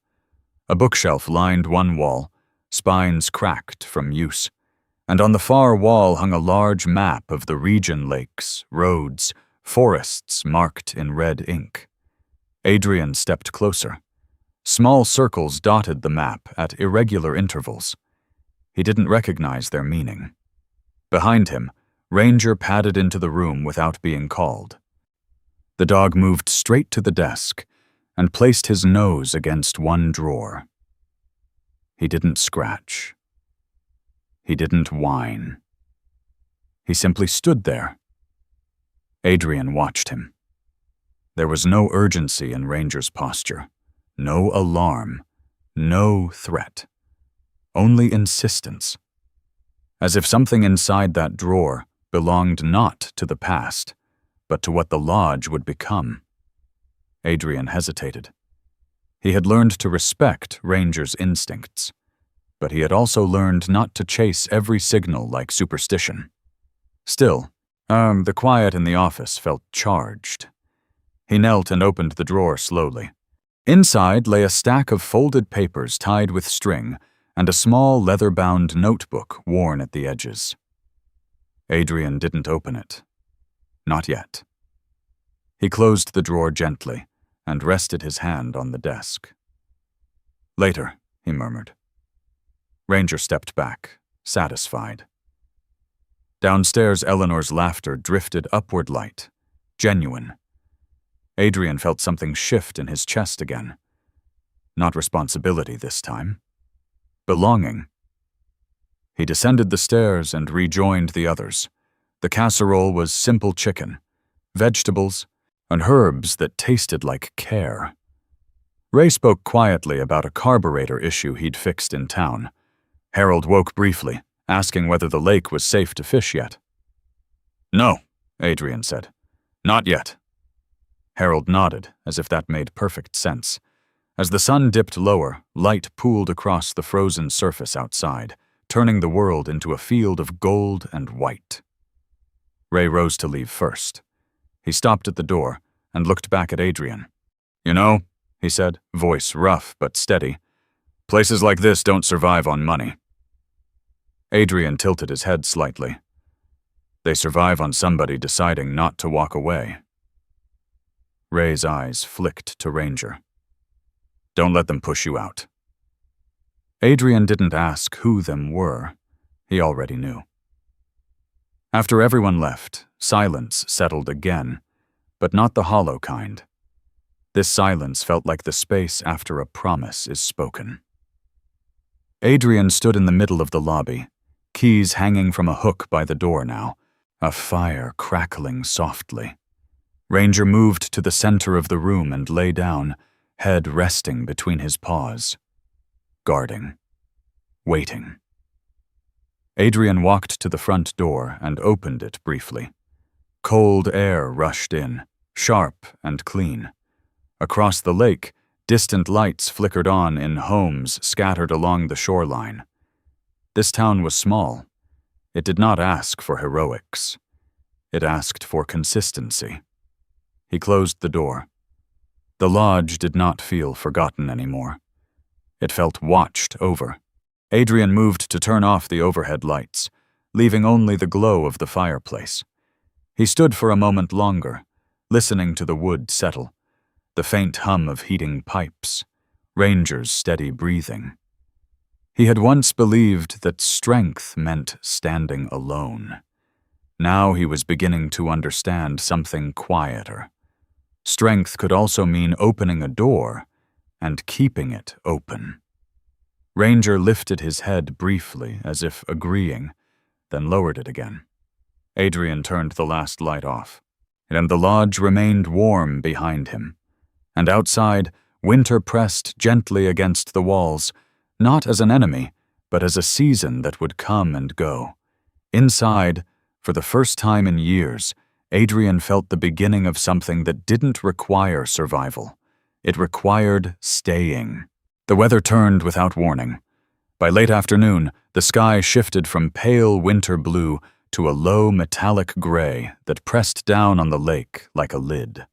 A bookshelf lined one wall, spines cracked from use, and on the far wall hung a large map of the region: lakes, roads, forests marked in red ink. Adrian stepped closer. Small circles dotted the map at irregular intervals. He didn't recognize their meaning. Behind him, Ranger padded into the room without being called. The dog moved straight to the desk and placed his nose against one drawer. He didn't scratch. He didn't whine. He simply stood there. Adrian watched him. There was no urgency in Ranger's posture, no alarm, no threat, only insistence. As if something inside that drawer belonged not to the past, but to what the lodge would become. Adrian hesitated. He had learned to respect Ranger's instincts, but he had also learned not to chase every signal like superstition. Still, the quiet in the office felt charged. He knelt and opened the drawer slowly. Inside lay a stack of folded papers tied with string and a small leather-bound notebook worn at the edges. Adrian didn't open it. Not yet. He closed the drawer gently and rested his hand on the desk. "Later," he murmured. Ranger stepped back, satisfied. Downstairs, Eleanor's laughter drifted upward light, genuine. Adrian felt something shift in his chest again. Not responsibility this time. Belonging. He descended the stairs and rejoined the others. The casserole was simple chicken, vegetables, and herbs that tasted like care. Ray spoke quietly about a carburetor issue he'd fixed in town. Harold woke briefly, asking whether the lake was safe to fish yet. "No," Adrian said. "Not yet." Harold nodded, as if that made perfect sense. As the sun dipped lower, light pooled across the frozen surface outside, turning the world into a field of gold and white. Ray rose to leave first. He stopped at the door and looked back at Adrian. "You know," he said, voice rough but steady, "places like this don't survive on money." Adrian tilted his head slightly. "They survive on somebody deciding not to walk away." Ray's eyes flicked to Ranger. "Don't let them push you out." Adrian didn't ask who them were. He already knew. After everyone left, silence settled again, but not the hollow kind. This silence felt like the space after a promise is spoken. Adrian stood in the middle of the lobby, keys hanging from a hook by the door now, a fire crackling softly. Ranger moved to the center of the room and lay down, head resting between his paws. Guarding. Waiting. Adrian walked to the front door and opened it briefly. Cold air rushed in, sharp and clean. Across the lake, distant lights flickered on in homes scattered along the shoreline. This town was small. It did not ask for heroics. It asked for consistency. He closed the door. The lodge did not feel forgotten anymore. It felt watched over. Adrian moved to turn off the overhead lights, leaving only the glow of the fireplace. He stood for a moment longer, listening to the wood settle, the faint hum of heating pipes, Ranger's steady breathing. He had once believed that strength meant standing alone. Now he was beginning to understand something quieter. Strength could also mean opening a door and keeping it open. Ranger lifted his head briefly, as if agreeing, then lowered it again. Adrian turned the last light off, and the lodge remained warm behind him. And outside, winter pressed gently against the walls, not as an enemy, but as a season that would come and go. Inside, for the first time in years, Adrian felt the beginning of something that didn't require survival. It required staying. The weather turned without warning. By late afternoon, the sky shifted from pale winter blue to a low metallic gray that pressed down on the lake like a lid.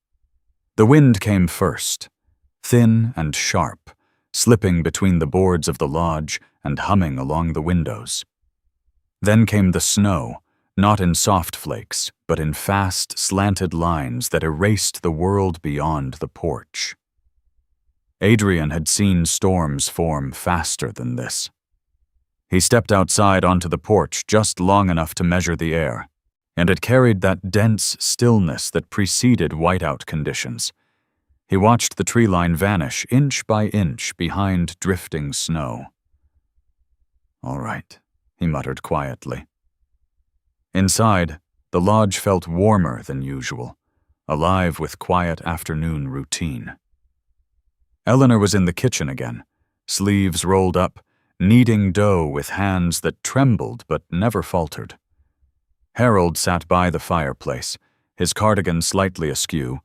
The wind came first, thin and sharp, slipping between the boards of the lodge and humming along the windows. Then came the snow, not in soft flakes, but in fast, slanted lines that erased the world beyond the porch. Adrian had seen storms form faster than this. He stepped outside onto the porch just long enough to measure the air, and it carried that dense stillness that preceded whiteout conditions. He watched the tree line vanish inch by inch behind drifting snow. "All right," he muttered quietly. Inside, the lodge felt warmer than usual, alive with quiet afternoon routine. Eleanor was in the kitchen again, sleeves rolled up, kneading dough with hands that trembled but never faltered. Harold sat by the fireplace, his cardigan slightly askew,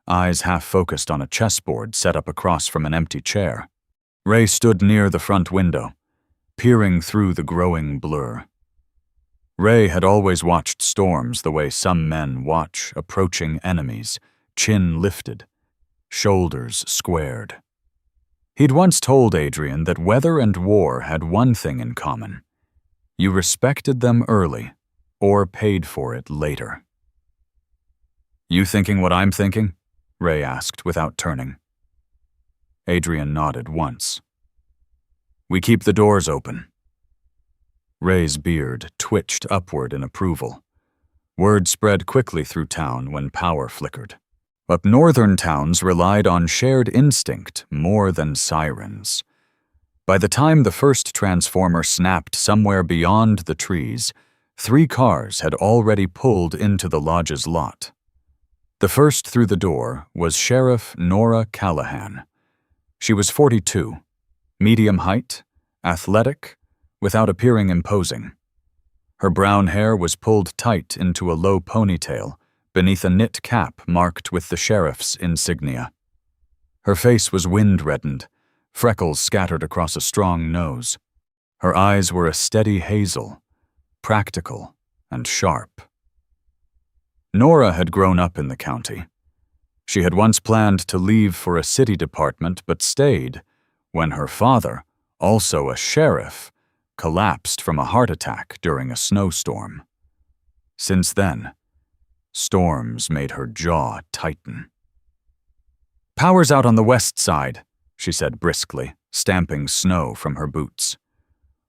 eyes half-focused on a chessboard set up across from an empty chair. Ray stood near the front window, peering through the growing blur. Ray had always watched storms the way some men watch approaching enemies, chin lifted, shoulders squared. He'd once told Adrian that weather and war had one thing in common. You respected them early, or paid for it later. "You thinking what I'm thinking?" Ray asked without turning. Adrian nodded once. "We keep the doors open." Ray's beard twitched upward in approval. Word spread quickly through town when power flickered. But northern towns relied on shared instinct more than sirens. By the time the first transformer snapped somewhere beyond the trees, 3 cars had already pulled into the lodge's lot. The first through the door was Sheriff Nora Callahan. She was 42, medium height, athletic, without appearing imposing. Her brown hair was pulled tight into a low ponytail, beneath a knit cap marked with the sheriff's insignia. Her face was wind-reddened, freckles scattered across a strong nose. Her eyes were a steady hazel, practical and sharp. Nora had grown up in the county. She had once planned to leave for a city department but stayed when her father, also a sheriff, collapsed from a heart attack during a snowstorm. Since then, storms made her jaw tighten. "Power's out on the west side," she said briskly, stamping snow from her boots.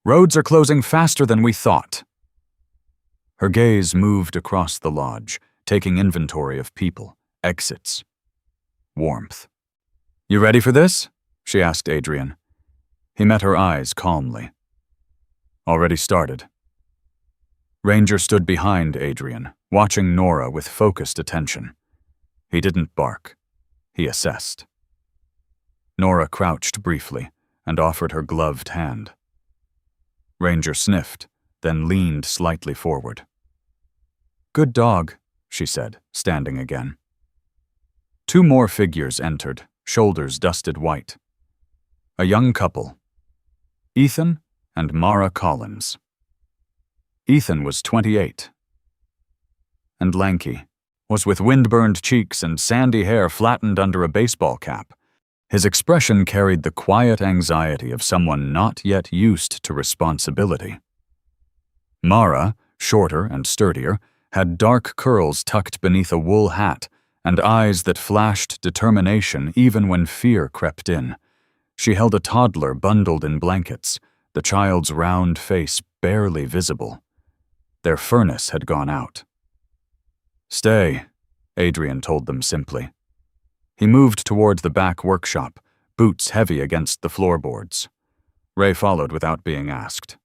"Roads are closing faster than we thought." Her gaze moved across the lodge, taking inventory of people, exits, warmth. "You ready for this?" she asked Adrian. He met her eyes calmly. "Already started." Ranger stood behind Adrian, watching Nora with focused attention. He didn't bark. He assessed. Nora crouched briefly and offered her gloved hand. Ranger sniffed, then leaned slightly forward. "Good dog," she said, standing again. 2 more figures entered, shoulders dusted white. A young couple, Ethan and Mara Collins. Ethan was 28, and lanky, was with wind-burned cheeks and sandy hair flattened under a baseball cap. His expression carried the quiet anxiety of someone not yet used to responsibility. Mara, shorter and sturdier, had dark curls tucked beneath a wool hat and eyes that flashed determination even when fear crept in. She held a toddler bundled in blankets, the child's round face barely visible. Their furnace had gone out. "Stay," Adrian told them simply. He moved toward the back workshop, boots heavy against the floorboards. Ray followed without being asked.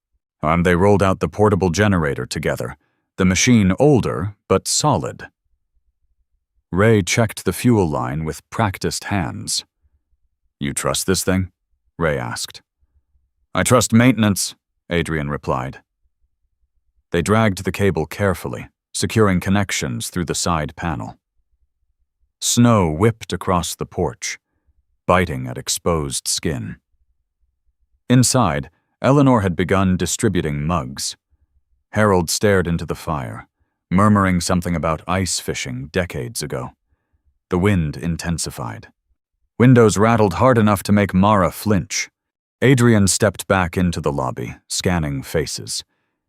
They rolled out the portable generator together, the machine older but solid. Ray checked the fuel line with practiced hands. "You trust this thing?" Ray asked. "I trust maintenance," Adrian replied. They dragged the cable carefully, securing connections through the side panel. Snow whipped across the porch, biting at exposed skin. Inside, Eleanor had begun distributing mugs. Harold stared into the fire, murmuring something about ice fishing decades ago. The wind intensified. Windows rattled hard enough to make Mara flinch. Adrian stepped back into the lobby, scanning faces.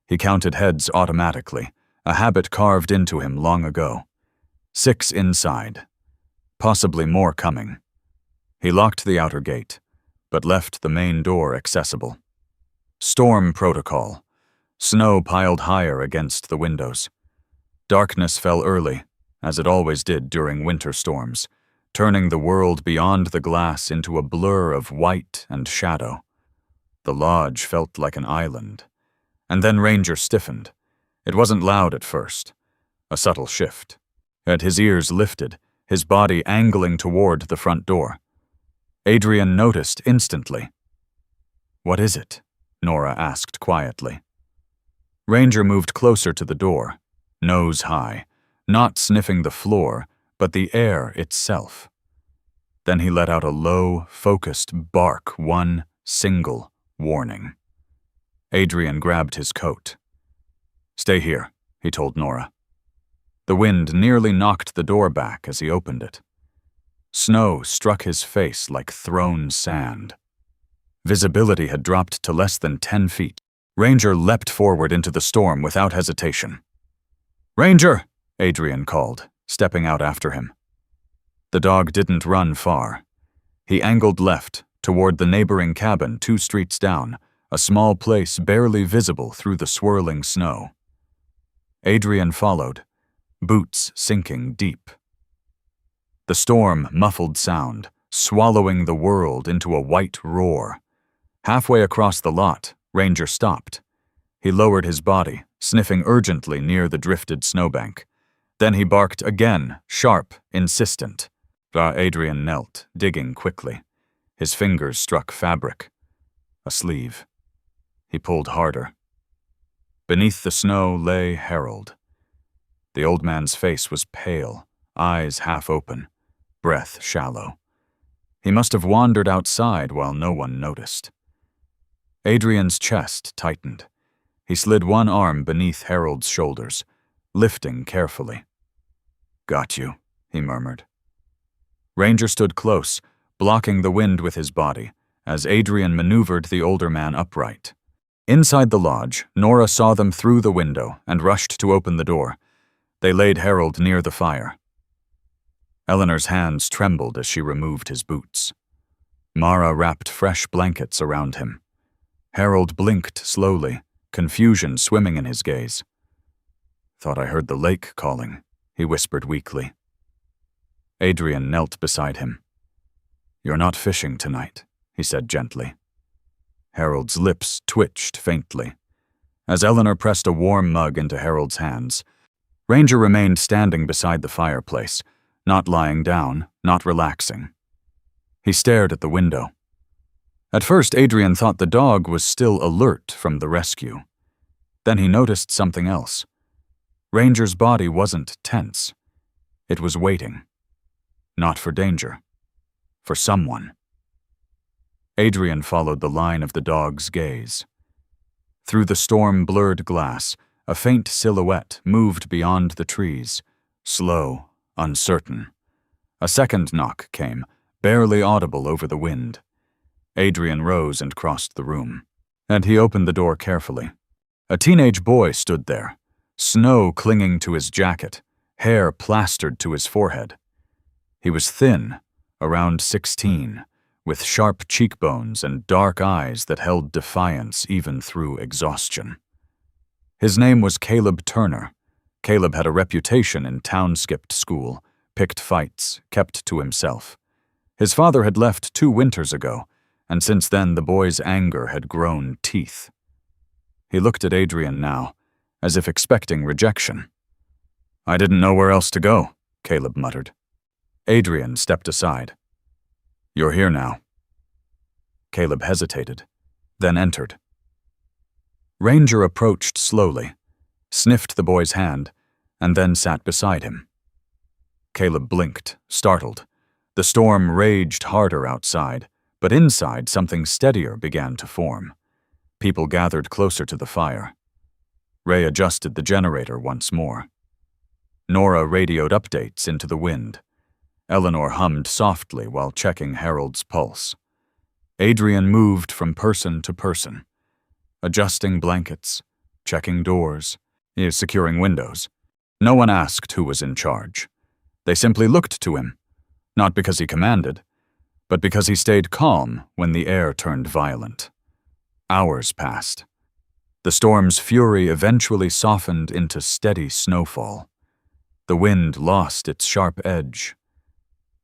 He counted heads automatically, a habit carved into him long ago. 6 inside. Possibly more coming. He locked the outer gate, but left the main door accessible. Storm protocol. Snow piled higher against the windows. Darkness fell early, as it always did during winter storms, turning the world beyond the glass into a blur of white and shadow. The lodge felt like an island. And then Ranger stiffened. It wasn't loud at first. A subtle shift. And his ears lifted, his body angling toward the front door. Adrian noticed instantly. "What is it?" Nora asked quietly. Ranger moved closer to the door, nose high, not sniffing the floor, but the air itself. Then he let out a low, focused bark, one single warning. Adrian grabbed his coat. "Stay here," he told Nora. The wind nearly knocked the door back as he opened it. Snow struck his face like thrown sand. Visibility had dropped to less than 10 feet. Ranger leapt forward into the storm without hesitation. "Ranger!" Adrian called, stepping out after him. The dog didn't run far. He angled left, toward the neighboring cabin 2 streets down, a small place barely visible through the swirling snow. Adrian followed, boots sinking deep. The storm muffled sound, swallowing the world into a white roar. Halfway across the lot, Ranger stopped. He lowered his body, sniffing urgently near the drifted snowbank. Then he barked again, sharp, insistent. Adrian knelt, digging quickly. His fingers struck fabric. A sleeve. He pulled harder. Beneath the snow lay Harold. The old man's face was pale, eyes half open, breath shallow. He must have wandered outside while no one noticed. Adrian's chest tightened. He slid one arm beneath Harold's shoulders, lifting carefully. "Got you," he murmured. Ranger stood close, blocking the wind with his body, as Adrian maneuvered the older man upright. Inside the lodge, Nora saw them through the window and rushed to open the door. They laid Harold near the fire. Eleanor's hands trembled as she removed his boots. Mara wrapped fresh blankets around him. Harold blinked slowly, confusion swimming in his gaze. "Thought I heard the lake calling," he whispered weakly. Adrian knelt beside him. "You're not fishing tonight," he said gently. Harold's lips twitched faintly. As Eleanor pressed a warm mug into Harold's hands, Ranger remained standing beside the fireplace, not lying down, not relaxing. He stared at the window. At first, Adrian thought the dog was still alert from the rescue. Then he noticed something else. Ranger's body wasn't tense. It was waiting. Not for danger. For someone. Adrian followed the line of the dog's gaze. Through the storm-blurred glass, a faint silhouette moved beyond the trees, slow, uncertain. A second knock came, barely audible over the wind. Adrian rose and crossed the room, and he opened the door carefully. A teenage boy stood there, snow clinging to his jacket, hair plastered to his forehead. He was thin, around 16, with sharp cheekbones and dark eyes that held defiance even through exhaustion. His name was Caleb Turner. Caleb had a reputation in town-skipped school, picked fights, kept to himself. His father had left 2 winters ago, and since then the boy's anger had grown teeth. He looked at Adrian now, as if expecting rejection. "I didn't know where else to go," Caleb muttered. Adrian stepped aside. "You're here now." Caleb hesitated, then entered. Ranger approached slowly, sniffed the boy's hand, and then sat beside him. Caleb blinked, startled. The storm raged harder outside, but inside something steadier began to form. People gathered closer to the fire. Ray adjusted the generator once more. Nora radioed updates into the wind. Eleanor hummed softly while checking Harold's pulse. Adrian moved from person to person, adjusting blankets, checking doors, securing windows. No one asked who was in charge. They simply looked to him, not because he commanded, but because he stayed calm when the air turned violent. Hours passed. The storm's fury eventually softened into steady snowfall. The wind lost its sharp edge.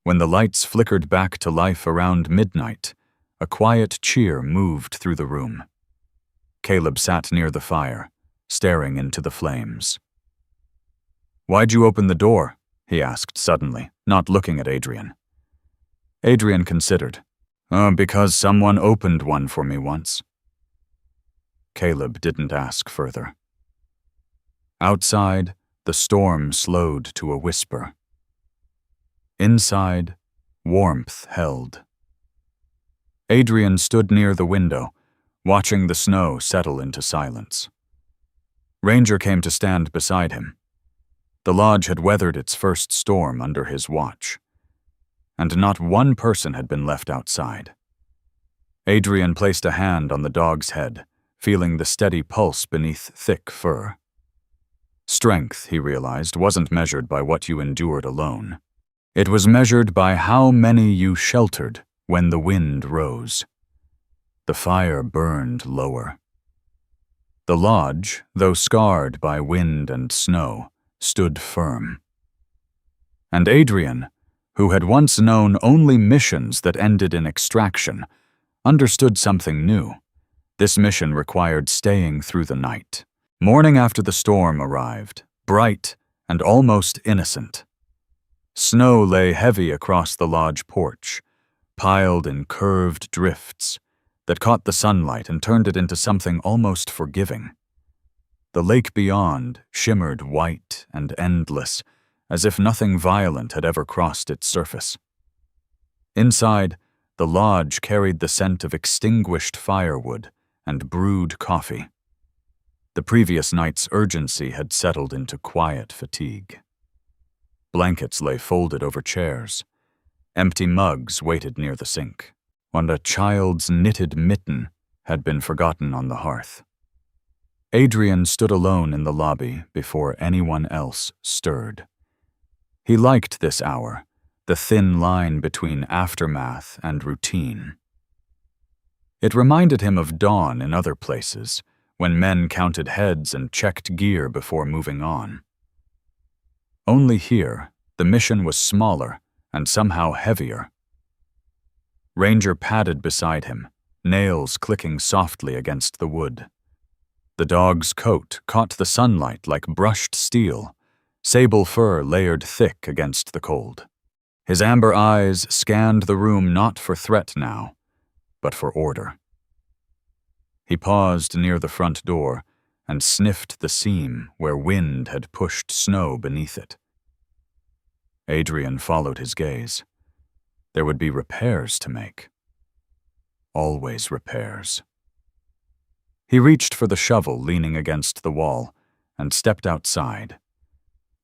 When the lights flickered back to life around midnight, a quiet cheer moved through the room. Caleb sat near the fire, staring into the flames. "Why'd you open the door?" he asked suddenly, not looking at Adrian. Adrian considered. Because someone opened one for me once." Caleb didn't ask further. Outside, the storm slowed to a whisper. Inside, warmth held. Adrian stood near the window, watching the snow settle into silence. Ranger came to stand beside him. The lodge had weathered its first storm under his watch, and not one person had been left outside. Adrian placed a hand on the dog's head, feeling the steady pulse beneath thick fur. Strength, he realized, wasn't measured by what you endured alone. It was measured by how many you sheltered when the wind rose. The fire burned lower. The lodge, though scarred by wind and snow, stood firm. And Adrian, who had once known only missions that ended in extraction, understood something new. This mission required staying through the night. Morning after the storm arrived, bright and almost innocent. Snow lay heavy across the lodge porch, piled in curved drifts that caught the sunlight and turned it into something almost forgiving. The lake beyond shimmered white and endless, as if nothing violent had ever crossed its surface. Inside, the lodge carried the scent of extinguished firewood and brewed coffee. The previous night's urgency had settled into quiet fatigue. Blankets lay folded over chairs. Empty mugs waited near the sink, and a child's knitted mitten had been forgotten on the hearth. Adrian stood alone in the lobby before anyone else stirred. He liked this hour, the thin line between aftermath and routine. It reminded him of dawn in other places, when men counted heads and checked gear before moving on. Only here, the mission was smaller and somehow heavier. Ranger padded beside him, nails clicking softly against the wood. The dog's coat caught the sunlight like brushed steel, sable fur layered thick against the cold. His amber eyes scanned the room not for threat now, but for order. He paused near the front door and sniffed the seam where wind had pushed snow beneath it. Adrian followed his gaze. There would be repairs to make. Always repairs. He reached for the shovel leaning against the wall and stepped outside.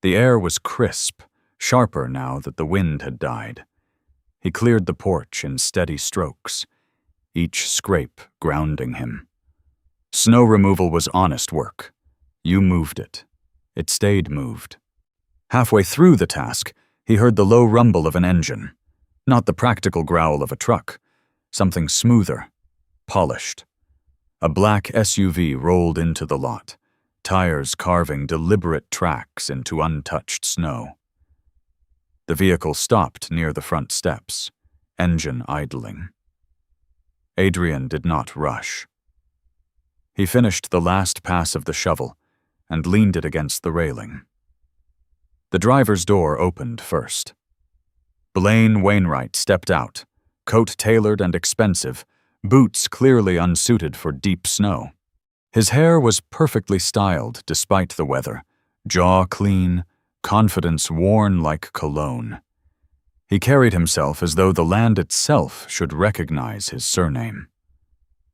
The air was crisp, sharper now that the wind had died. He cleared the porch in steady strokes, each scrape grounding him. Snow removal was honest work. You moved it. It stayed moved. Halfway through the task, he heard the low rumble of an engine, not the practical growl of a truck, something smoother, polished. A black SUV rolled into the lot, tires carving deliberate tracks into untouched snow. The vehicle stopped near the front steps, engine idling. Adrian did not rush. He finished the last pass of the shovel and leaned it against the railing. The driver's door opened first. Blaine Wainwright stepped out, coat tailored and expensive, boots clearly unsuited for deep snow. His hair was perfectly styled despite the weather, jaw clean, confidence worn like cologne. He carried himself as though the land itself should recognize his surname.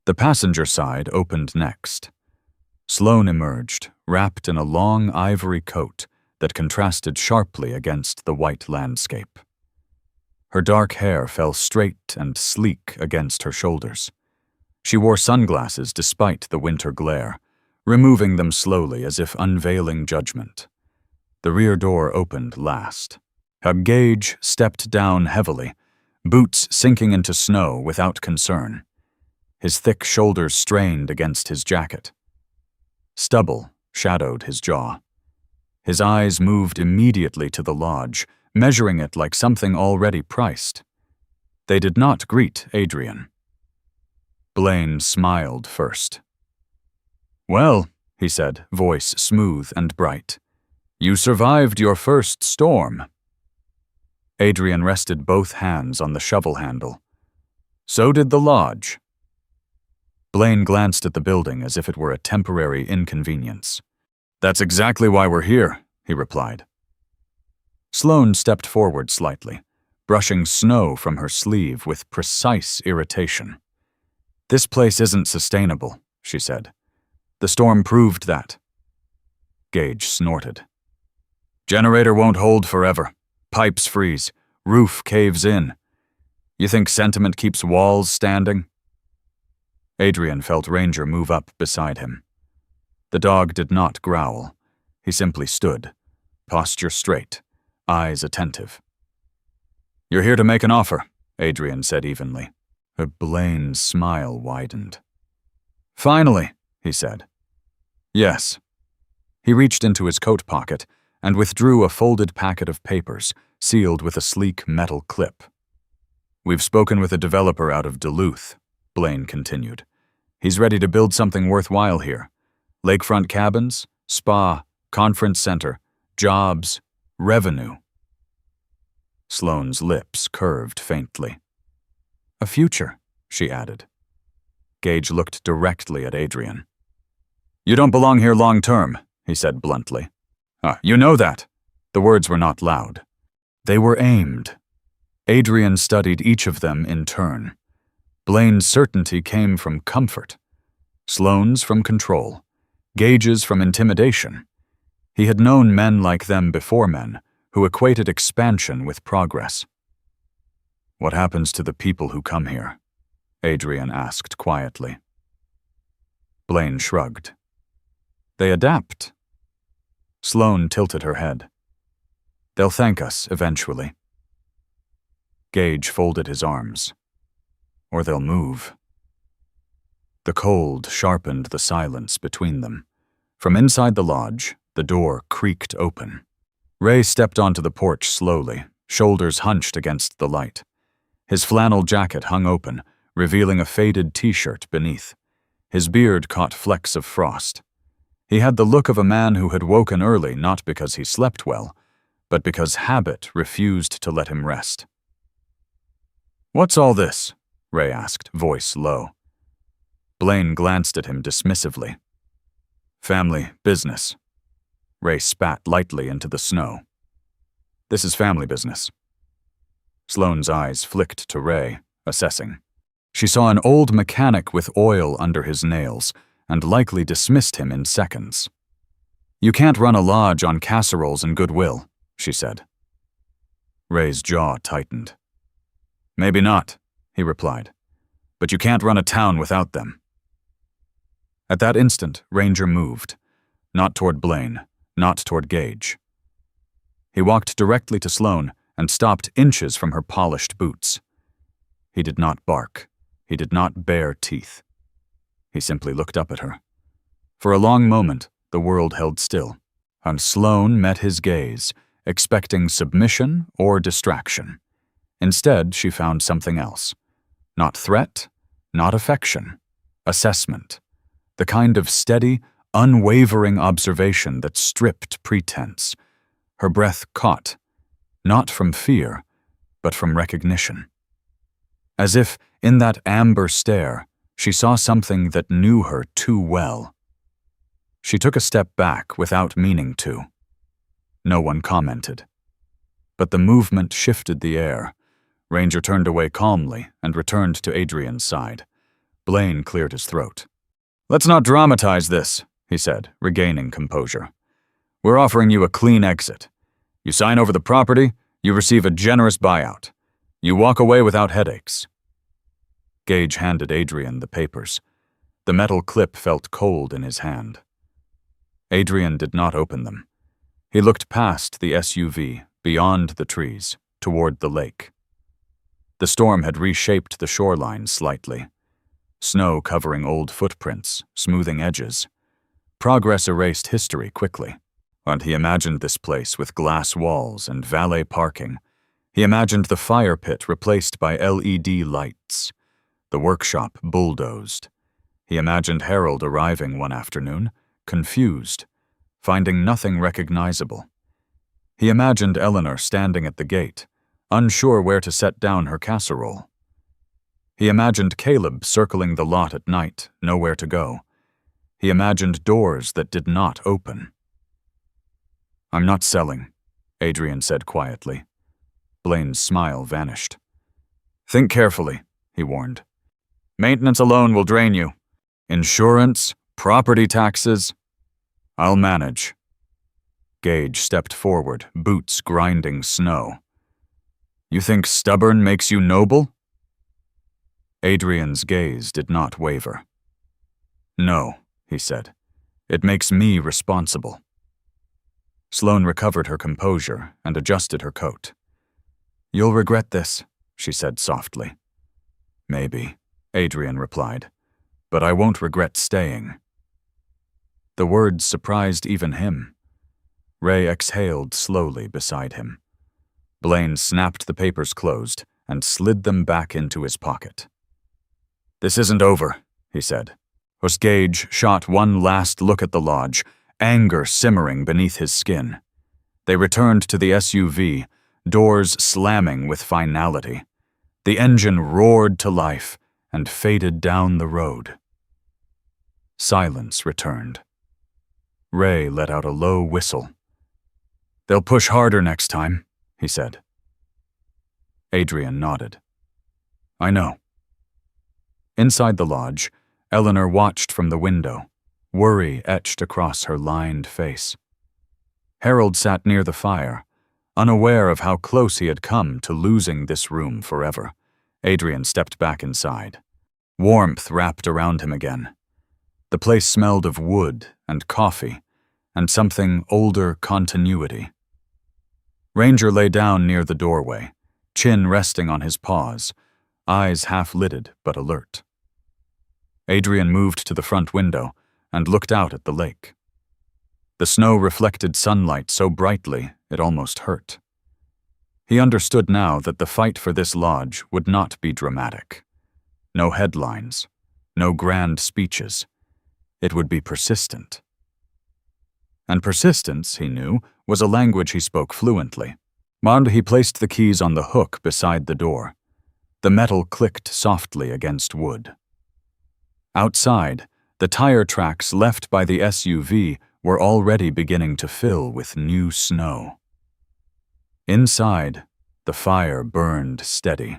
The passenger side opened next. Sloane emerged, wrapped in a long ivory coat that contrasted sharply against the white landscape. Her dark hair fell straight and sleek against her shoulders. She wore sunglasses despite the winter glare, removing them slowly as if unveiling judgment. The rear door opened last. Gage stepped down heavily, boots sinking into snow without concern. His thick shoulders strained against his jacket. Stubble shadowed his jaw. His eyes moved immediately to the lodge, measuring it like something already priced. They did not greet Adrian. Blaine smiled first. "Well," he said, voice smooth and bright, "you survived your first storm." Adrian rested both hands on the shovel handle. "So did the lodge." Blaine glanced at the building as if it were a temporary inconvenience. "That's exactly why we're here," he replied. Sloane stepped forward slightly, brushing snow from her sleeve with precise irritation. "This place isn't sustainable," she said. "The storm proved that." Gage snorted. "Generator won't hold forever. Pipes freeze. Roof caves in. You think sentiment keeps walls standing?" Adrian felt Ranger move up beside him. The dog did not growl. He simply stood, posture straight, eyes attentive. "You're here to make an offer," Adrian said evenly. Blaine's smile widened. "Finally," he said. "Yes." He reached into his coat pocket and withdrew a folded packet of papers, sealed with a sleek metal clip. "We've spoken with a developer out of Duluth," Blaine continued. "He's ready to build something worthwhile here. Lakefront cabins, spa, conference center, jobs, revenue." Sloane's lips curved faintly. "A future," she added. Gage looked directly at Adrian. "You don't belong here long term," he said bluntly. "You know that." The words were not loud. They were aimed. Adrian studied each of them in turn. Blaine's certainty came from comfort. Sloane's from control. Gage's from intimidation. He had known men like them before men, who equated expansion with progress. "What happens to the people who come here?" Adrian asked quietly. Blaine shrugged. "They adapt." Sloane tilted her head. "They'll thank us eventually." Gage folded his arms. "Or they'll move." The cold sharpened the silence between them. From inside the lodge, the door creaked open. Ray stepped onto the porch slowly, shoulders hunched against the light. His flannel jacket hung open, revealing a faded t-shirt beneath. His beard caught flecks of frost. He had the look of a man who had woken early not because he slept well, but because habit refused to let him rest. "What's all this?" Ray asked, voice low. Blaine glanced at him dismissively. "Family business." Ray spat lightly into the snow. "This is family business." Sloane's eyes flicked to Ray, assessing. She saw an old mechanic with oil under his nails, and likely dismissed him in seconds. "You can't run a lodge on casseroles and goodwill," she said. Ray's jaw tightened. "Maybe not," he replied, "but you can't run a town without them." At that instant, Ranger moved, not toward Blaine, not toward Gage. He walked directly to Sloane and stopped inches from her polished boots. He did not bark, He did not bare teeth. He simply looked up at her. For a long moment, the world held still, and Sloane met his gaze, expecting submission or distraction. Instead, she found something else. Not threat, not affection, assessment. The kind of steady, unwavering observation that stripped pretense. Her breath caught, not from fear, but from recognition. As if, in that amber stare, she saw something that knew her too well. She took a step back without meaning to. No one commented. But the movement shifted the air. Ranger turned away calmly and returned to Adrian's side. Blaine cleared his throat. "Let's not dramatize this," he said, regaining composure. "We're offering you a clean exit. You sign over the property, you receive a generous buyout. You walk away without headaches." Gage handed Adrian the papers. The metal clip felt cold in his hand. Adrian did not open them. He looked past the SUV, beyond the trees, toward the lake. The storm had reshaped the shoreline slightly. Snow covering old footprints, smoothing edges. Progress erased history quickly, and he imagined this place with glass walls and valet parking. He imagined the fire pit replaced by LED lights, the workshop bulldozed. He imagined Harold arriving one afternoon, confused, finding nothing recognizable. He imagined Eleanor standing at the gate, unsure where to set down her casserole. He imagined Caleb circling the lot at night, nowhere to go. He imagined doors that did not open. "I'm not selling," Adrian said quietly. Blaine's smile vanished. "Think carefully," he warned. "Maintenance alone will drain you. Insurance, property taxes. I'll manage." Gage stepped forward, boots grinding snow. "You think stubborn makes you noble?" Adrian's gaze did not waver. "No," he said. "It makes me responsible." Sloane recovered her composure and adjusted her coat. "You'll regret this," she said softly. "Maybe," Adrian replied, "but I won't regret staying." The words surprised even him. Ray exhaled slowly beside him. Blaine snapped the papers closed and slid them back into his pocket. "This isn't over," he said. As Gage shot one last look at the lodge, anger simmering beneath his skin. They returned to the SUV, doors slamming with finality. The engine roared to life and faded down the road. Silence returned. Ray let out a low whistle. "They'll push harder next time," he said. Adrian nodded. "I know." Inside the lodge, Eleanor watched from the window, worry etched across her lined face. Harold sat near the fire, unaware of how close he had come to losing this room forever. Adrian stepped back inside. Warmth wrapped around him again. The place smelled of wood and coffee, and something older continuity. Ranger lay down near the doorway, chin resting on his paws, eyes half-lidded but alert. Adrian moved to the front window and looked out at the lake. The snow reflected sunlight so brightly it almost hurt. He understood now that the fight for this lodge would not be dramatic. No headlines, no grand speeches. It would be persistent. And persistence, he knew, was a language he spoke fluently. He placed the keys on the hook beside the door. The metal clicked softly against wood. Outside, the tire tracks left by the SUV were already beginning to fill with new snow. Inside, the fire burned steady.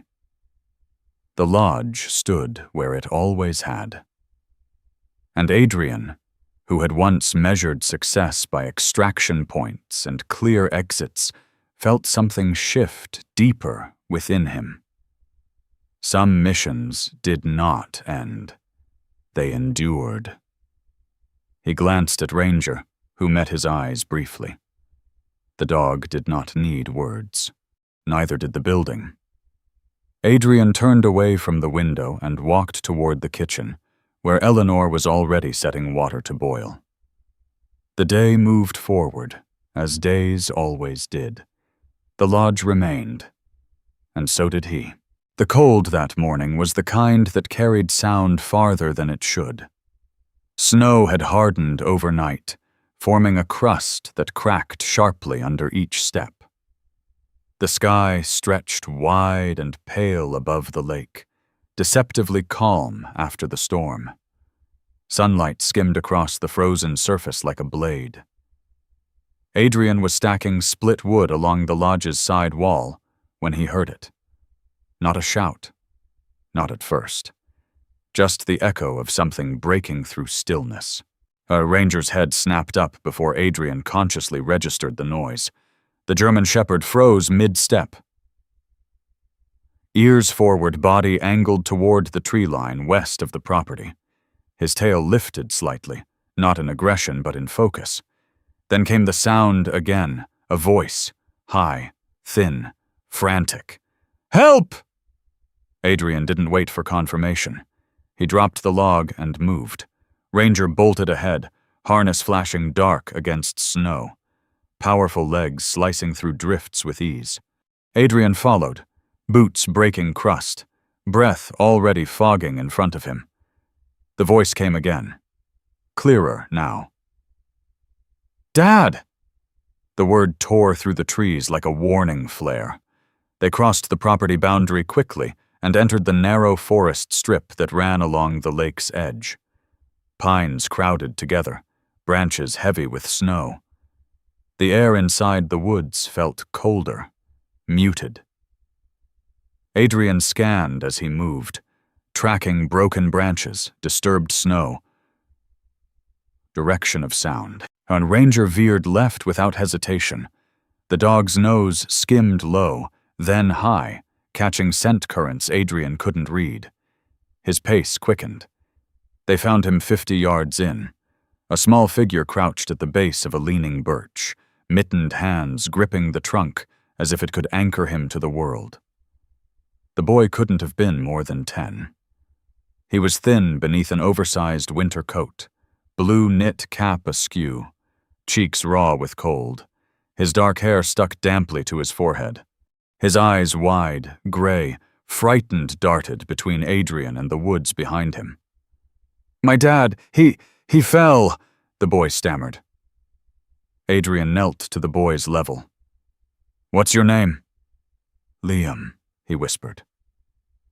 The lodge stood where it always had. And Adrian, who had once measured success by extraction points and clear exits, felt something shift deeper within him. Some missions did not end. They endured. He glanced at Ranger, who met his eyes briefly. The dog did not need words. Neither did the building. Adrian turned away from the window and walked toward the kitchen, where Eleanor was already setting water to boil. The day moved forward, as days always did. The lodge remained, and so did he. The cold that morning was the kind that carried sound farther than it should. Snow had hardened overnight, forming a crust that cracked sharply under each step. The sky stretched wide and pale above the lake, deceptively calm after the storm. Sunlight skimmed across the frozen surface like a blade. Adrian was stacking split wood along the lodge's side wall when he heard it. Not a shout. Not at first. Just the echo of something breaking through stillness. A ranger's head snapped up before Adrian consciously registered the noise. The German shepherd froze mid-step. Ears forward, body angled toward the tree line west of the property. His tail lifted slightly, not in aggression but in focus. Then came the sound again, a voice, high, thin, frantic. "Help!" Adrian didn't wait for confirmation. He dropped the log and moved. Ranger bolted ahead, harness flashing dark against snow. Powerful legs slicing through drifts with ease. Adrian followed, boots breaking crust, breath already fogging in front of him. The voice came again. Clearer now. "Dad!" The word tore through the trees like a warning flare. They crossed the property boundary quickly and entered the narrow forest strip that ran along the lake's edge. Pines crowded together, branches heavy with snow. The air inside the woods felt colder, muted. Adrian scanned as he moved, tracking broken branches, disturbed snow. Direction of sound. And Ranger veered left without hesitation. The dog's nose skimmed low, then high, catching scent currents Adrian couldn't read. His pace quickened. They found him 50 yards in. A small figure crouched at the base of a leaning birch, mittened hands gripping the trunk as if it could anchor him to the world. The boy couldn't have been more than 10. He was thin beneath an oversized winter coat, blue knit cap askew, cheeks raw with cold. His dark hair stuck damply to his forehead. His eyes wide, gray, frightened darted between Adrian and the woods behind him. "My dad, he fell," the boy stammered. Adrian knelt to the boy's level. "What's your name?" "Liam," he whispered.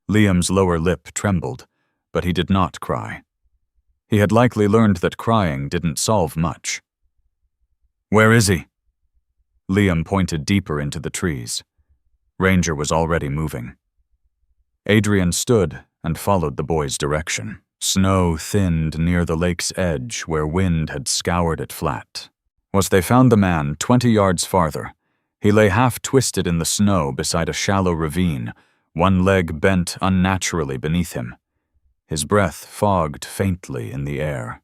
Liam's lower lip trembled, but he did not cry. He had likely learned that crying didn't solve much. "Where is he?" Liam pointed deeper into the trees. Ranger was already moving. Adrian stood and followed the boy's direction. Snow thinned near the lake's edge where wind had scoured it flat. Once they found the man 20 yards farther, he lay half-twisted in the snow beside a shallow ravine, one leg bent unnaturally beneath him. His breath fogged faintly in the air.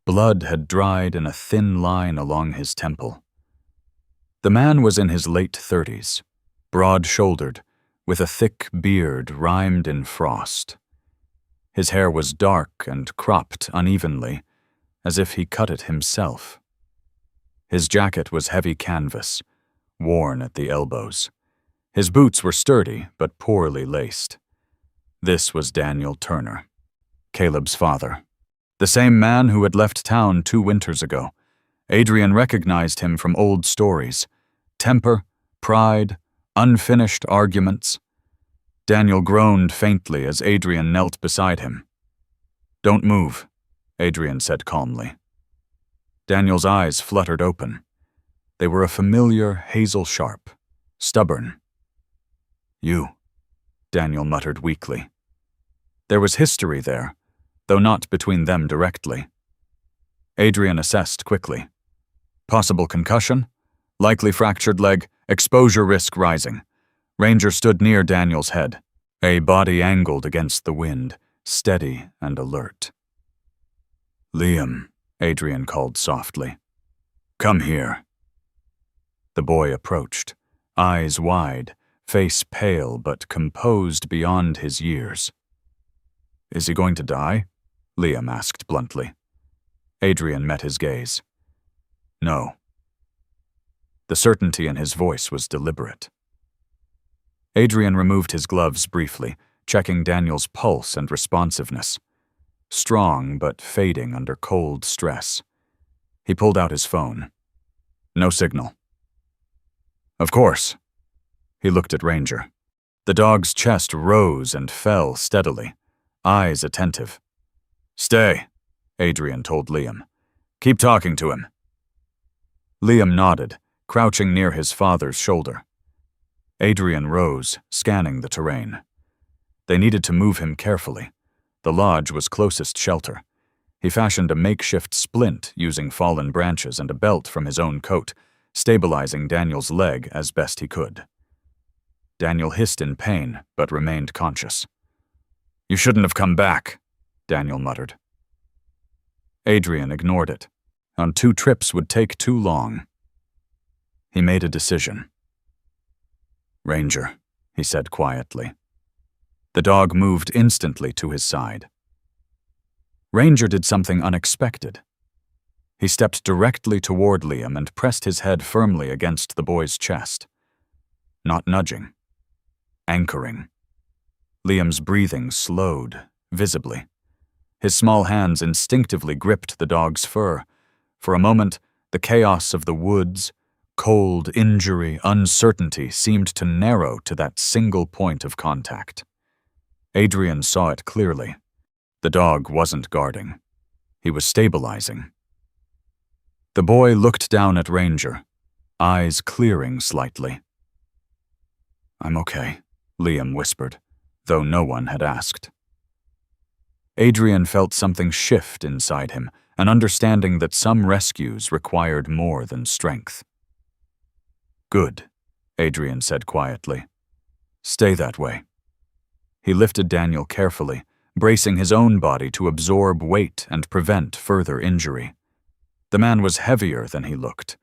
Blood had dried in a thin line along his temple. The man was in his late 30s, broad-shouldered, with a thick beard rimed in frost. His hair was dark and cropped unevenly, as if he cut it himself. His jacket was heavy canvas, worn at the elbows. His boots were sturdy but poorly laced. This was Daniel Turner, Caleb's father. The same man who had left town 2 winters ago. Adrian recognized him from old stories. Temper, pride, unfinished arguments. Daniel groaned faintly as Adrian knelt beside him. "Don't move," Adrian said calmly. Daniel's eyes fluttered open. They were a familiar hazel sharp, stubborn. "You," Daniel muttered weakly. There was history there, though not between them directly. Adrian assessed quickly. Possible concussion, likely fractured leg, exposure risk rising. Ranger stood near Daniel's head, a body angled against the wind, steady and alert. "Liam," Adrian called softly. "Come here." The boy approached, eyes wide, face pale but composed beyond his years. "Is he going to die?" Liam asked bluntly. Adrian met his gaze. "No." The certainty in his voice was deliberate. Adrian removed his gloves briefly, checking Daniel's pulse and responsiveness. Strong but fading under cold stress. He pulled out his phone. No signal. "Of course." He looked at Ranger. The dog's chest rose and fell steadily, eyes attentive. "Stay," Adrian told Liam. "Keep talking to him." Liam nodded, crouching near his father's shoulder. Adrian rose, scanning the terrain. They needed to move him carefully. The lodge was closest shelter. He fashioned a makeshift splint using fallen branches and a belt from his own coat, stabilizing Daniel's leg as best he could. Daniel hissed in pain, but remained conscious. "You shouldn't have come back," Daniel muttered. Adrian ignored it. On 2 trips would take too long. He made a decision. "Ranger," he said quietly. The dog moved instantly to his side. Ranger did something unexpected. He stepped directly toward Liam and pressed his head firmly against the boy's chest. Not nudging. Anchoring. Liam's breathing slowed, visibly. His small hands instinctively gripped the dog's fur. For a moment, the chaos of the woods, cold, injury, uncertainty seemed to narrow to that single point of contact. Adrian saw it clearly. The dog wasn't guarding. He was stabilizing. The boy looked down at Ranger, eyes clearing slightly. "I'm okay," Liam whispered, though no one had asked. Adrian felt something shift inside him, an understanding that some rescues required more than strength. "Good," Adrian said quietly. "Stay that way." He lifted Daniel carefully, bracing his own body to absorb weight and prevent further injury. The man was heavier than he looked,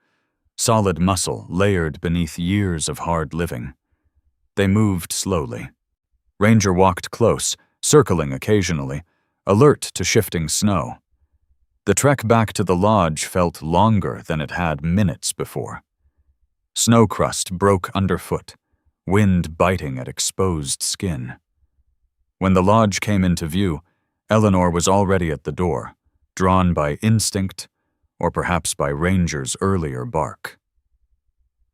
solid muscle layered beneath years of hard living. They moved slowly. Ranger walked close, circling occasionally, alert to shifting snow. The trek back to the lodge felt longer than it had minutes before. Snow crust broke underfoot, wind biting at exposed skin. When the lodge came into view, Eleanor was already at the door, drawn by instinct, or perhaps by Ranger's earlier bark.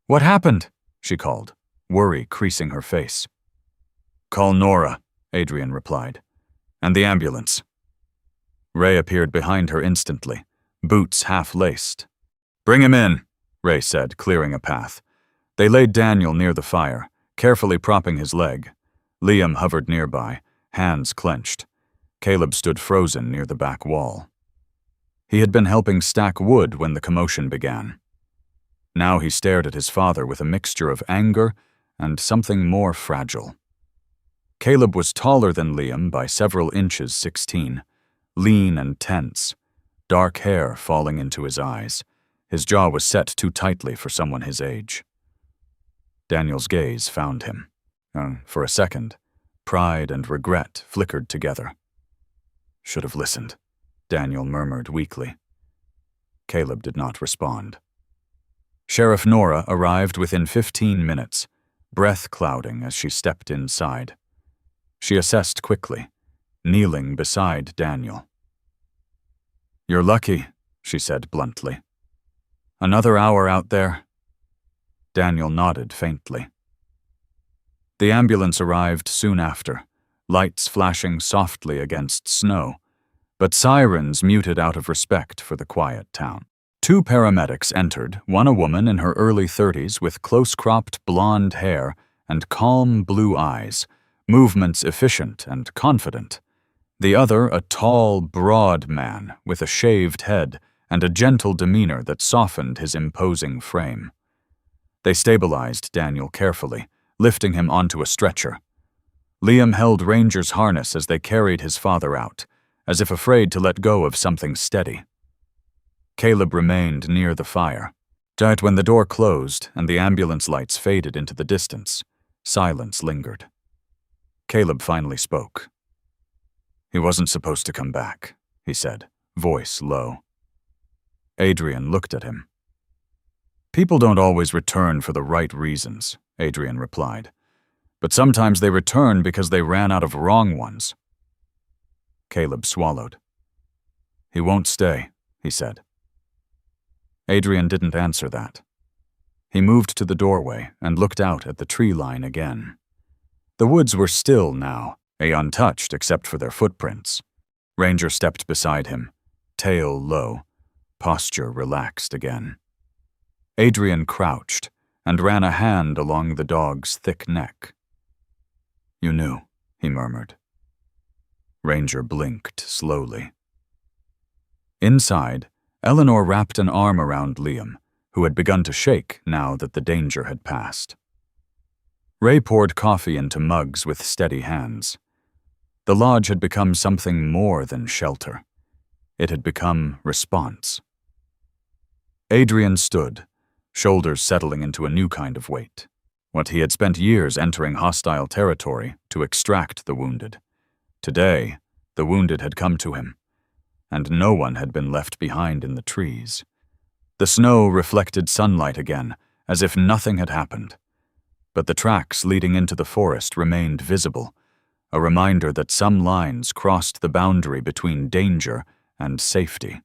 "What happened?" she called, worry creasing her face. "Call Nora," Adrian replied, "and the ambulance." Ray appeared behind her instantly, boots half-laced. "Bring him in," Ray said, clearing a path. They laid Daniel near the fire, carefully propping his leg. Liam hovered nearby, hands clenched. Caleb stood frozen near the back wall. He had been helping stack wood when the commotion began. Now he stared at his father with a mixture of anger and something more fragile. Caleb was taller than Liam by several inches 16, lean and tense, dark hair falling into his eyes. His jaw was set too tightly for someone his age. Daniel's gaze found him. For a second, pride and regret flickered together. "Should have listened," Daniel murmured weakly. Caleb did not respond. Sheriff Nora arrived within 15 minutes, breath clouding as she stepped inside. She assessed quickly, kneeling beside Daniel. "You're lucky," she said bluntly. "Another hour out there?" Daniel nodded faintly. The ambulance arrived soon after, lights flashing softly against snow, but sirens muted out of respect for the quiet town. 2 paramedics entered, one a woman in her early 30s with close-cropped blonde hair and calm blue eyes, movements efficient and confident. The other a tall, broad man with a shaved head and a gentle demeanor that softened his imposing frame. They stabilized Daniel carefully, lifting him onto a stretcher. Liam held Ranger's harness as they carried his father out, as if afraid to let go of something steady. Caleb remained near the fire. When the door closed and the ambulance lights faded into the distance, Silence lingered. Caleb finally spoke. "He wasn't supposed to come back," he said, voice low. Adrian looked at him. "People don't always return for the right reasons," Adrian replied. "But sometimes they return because they ran out of wrong ones." Caleb swallowed. "He won't stay," he said. Adrian didn't answer that. He moved to the doorway and looked out at the tree line again. The woods were still now, untouched except for their footprints. Ranger stepped beside him, tail low, posture relaxed again. Adrian crouched and ran a hand along the dog's thick neck. "You knew," he murmured. Ranger blinked slowly. Inside, Eleanor wrapped an arm around Liam, who had begun to shake now that the danger had passed. Ray poured coffee into mugs with steady hands. The lodge had become something more than shelter. It had become response. Adrian stood, shoulders settling into a new kind of weight. What he had spent years entering hostile territory to extract the wounded. Today, the wounded had come to him, and no one had been left behind in the trees. The snow reflected sunlight again, as if nothing had happened. But the tracks leading into the forest remained visible, a reminder that some lines crossed the boundary between danger and safety.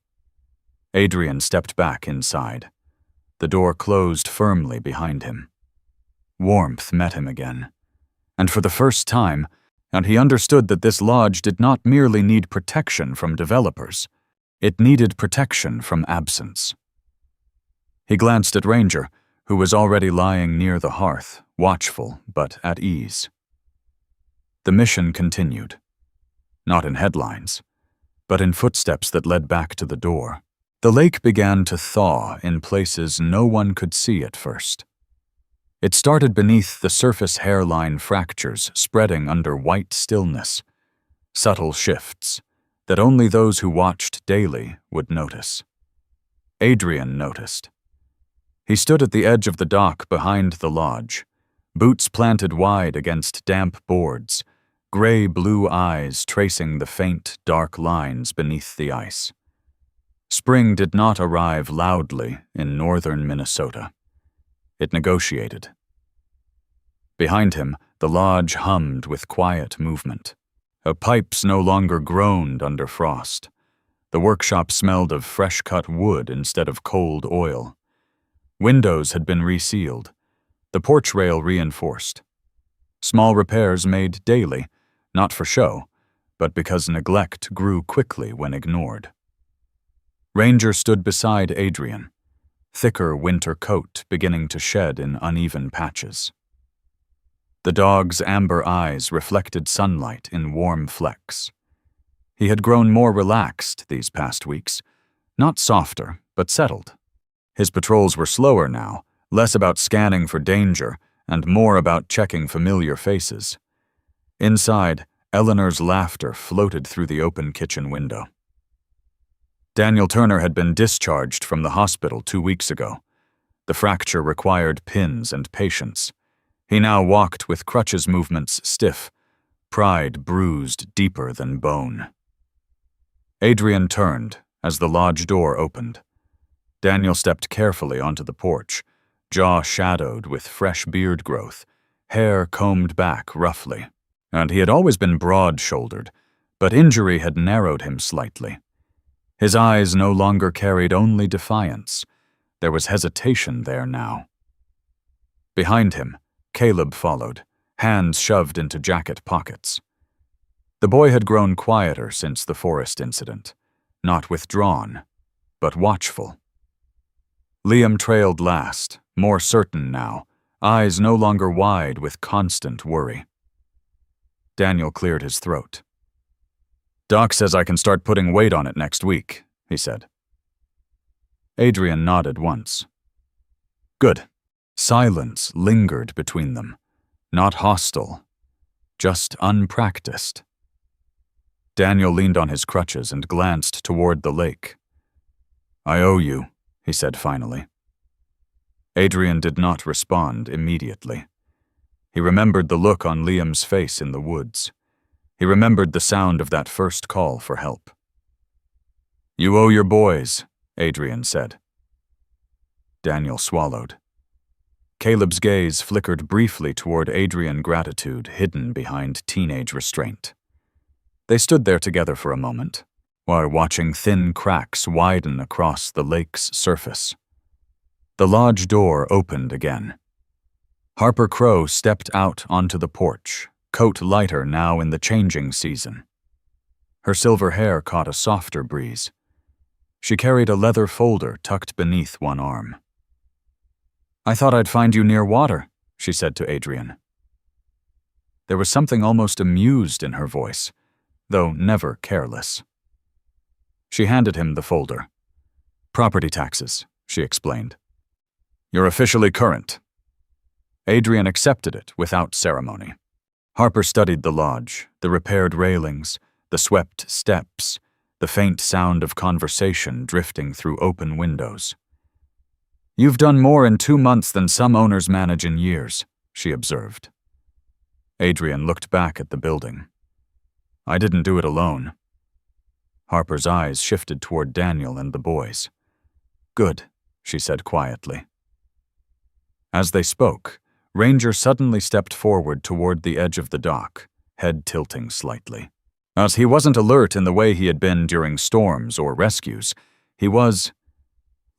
Adrian stepped back inside. The door closed firmly behind him. Warmth met him again, and for the first time, he understood that this lodge did not merely need protection from developers. It needed protection from absence. He glanced at Ranger, who was already lying near the hearth, watchful but at ease. The mission continued. Not in headlines, but in footsteps that led back to the door. The lake began to thaw in places no one could see at first. It started beneath the surface hairline fractures spreading under white stillness, subtle shifts that only those who watched daily would notice. Adrian noticed. He stood at the edge of the dock behind the lodge, boots planted wide against damp boards, gray-blue eyes tracing the faint, dark lines beneath the ice. Spring did not arrive loudly in northern Minnesota. It negotiated. Behind him, the lodge hummed with quiet movement. Pipes no longer groaned under frost. The workshop smelled of fresh-cut wood instead of cold oil. Windows had been resealed, the porch rail reinforced. Small repairs made daily, not for show, but because neglect grew quickly when ignored. Ranger stood beside Adrian, thicker winter coat beginning to shed in uneven patches. The dog's amber eyes reflected sunlight in warm flecks. He had grown more relaxed these past weeks, not softer, but settled. His patrols were slower now, less about scanning for danger and more about checking familiar faces. Inside, Eleanor's laughter floated through the open kitchen window. Daniel Turner had been discharged from the hospital 2 weeks ago. The fracture required pins and patience. He now walked with crutches movements stiff, pride bruised deeper than bone. Adrian turned as the lodge door opened. Daniel stepped carefully onto the porch, jaw shadowed with fresh beard growth, hair combed back roughly. And he had always been broad-shouldered, but injury had narrowed him slightly. His eyes no longer carried only defiance. There was hesitation there now. Behind him, Caleb followed, hands shoved into jacket pockets. The boy had grown quieter since the forest incident, not withdrawn, but watchful. Liam trailed last, more certain now, eyes no longer wide with constant worry. Daniel cleared his throat. "Doc says I can start putting weight on it next week," he said. Adrian nodded once. Good. Silence lingered between them, not hostile, just unpracticed. Daniel leaned on his crutches and glanced toward the lake. "I owe you," he said finally. Adrian did not respond immediately. He remembered the look on Liam's face in the woods. He remembered the sound of that first call for help. "You owe your boys," Adrian said. Daniel swallowed. Caleb's gaze flickered briefly toward Adrian gratitude hidden behind teenage restraint. They stood there together for a moment, while watching thin cracks widen across the lake's surface. The lodge door opened again. Harper Crow stepped out onto the porch, coat lighter now in the changing season. Her silver hair caught a softer breeze. She carried a leather folder tucked beneath one arm. "I thought I'd find you near water," she said to Adrian. There was something almost amused in her voice, though never careless. She handed him the folder. "Property taxes," she explained. "You're officially current." Adrian accepted it without ceremony. Harper studied the lodge, the repaired railings, the swept steps, the faint sound of conversation drifting through open windows. "You've done more in 2 months than some owners manage in years," she observed. Adrian looked back at the building. "I didn't do it alone." Harper's eyes shifted toward Daniel and the boys. "Good," she said quietly. As they spoke, Ranger suddenly stepped forward toward the edge of the dock, head tilting slightly. As he wasn't alert in the way he had been during storms or rescues, he was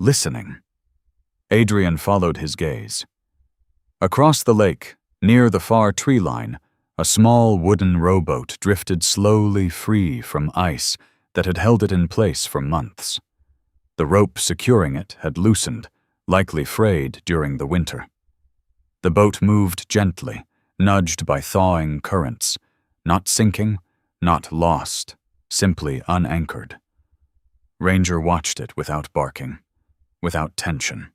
listening. Adrian followed his gaze. Across the lake, near the far tree line, a small wooden rowboat drifted slowly free from ice that had held it in place for months. The rope securing it had loosened, likely frayed during the winter. The boat moved gently, nudged by thawing currents, not sinking, not lost, simply unanchored. Ranger watched it without barking, without tension,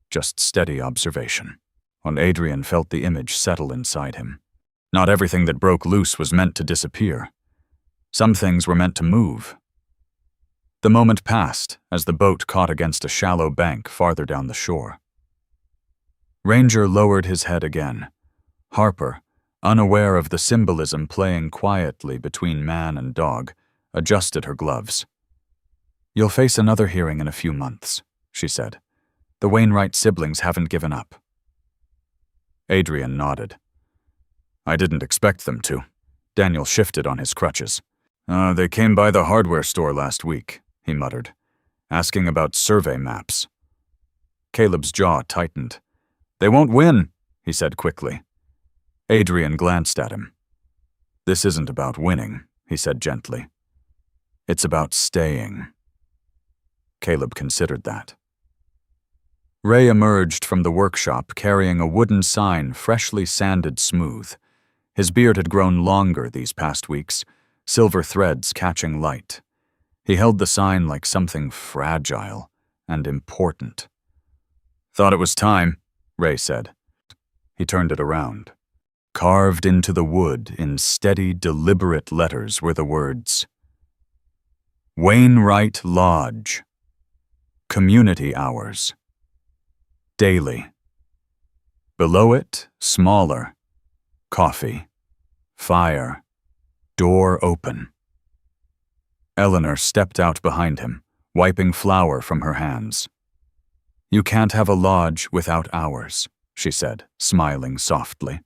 just steady observation, while Adrian felt the image settle inside him. Not everything that broke loose was meant to disappear. Some things were meant to move. The moment passed as the boat caught against a shallow bank farther down the shore. Ranger lowered his head again. Harper, unaware of the symbolism playing quietly between man and dog, adjusted her gloves. "You'll face another hearing in a few months," she said. "The Wainwright siblings haven't given up." Adrian nodded. "I didn't expect them to." Daniel shifted on his crutches. They came by the hardware store last week," he muttered, "asking about survey maps." Caleb's jaw tightened. "They won't win," he said quickly. Adrian glanced at him. "This isn't about winning," he said gently. "It's about staying." Caleb considered that. Ray emerged from the workshop carrying a wooden sign freshly sanded smooth. His beard had grown longer these past weeks, silver threads catching light. He held the sign like something fragile and important. "Thought it was time," Ray said. He turned it around. Carved into the wood in steady, deliberate letters were the words, "Wainwright Lodge. Community Hours. Daily." Below it, smaller, "Coffee. Fire. Door open." Eleanor stepped out behind him, wiping flour from her hands. "You can't have a lodge without hours," she said, smiling softly.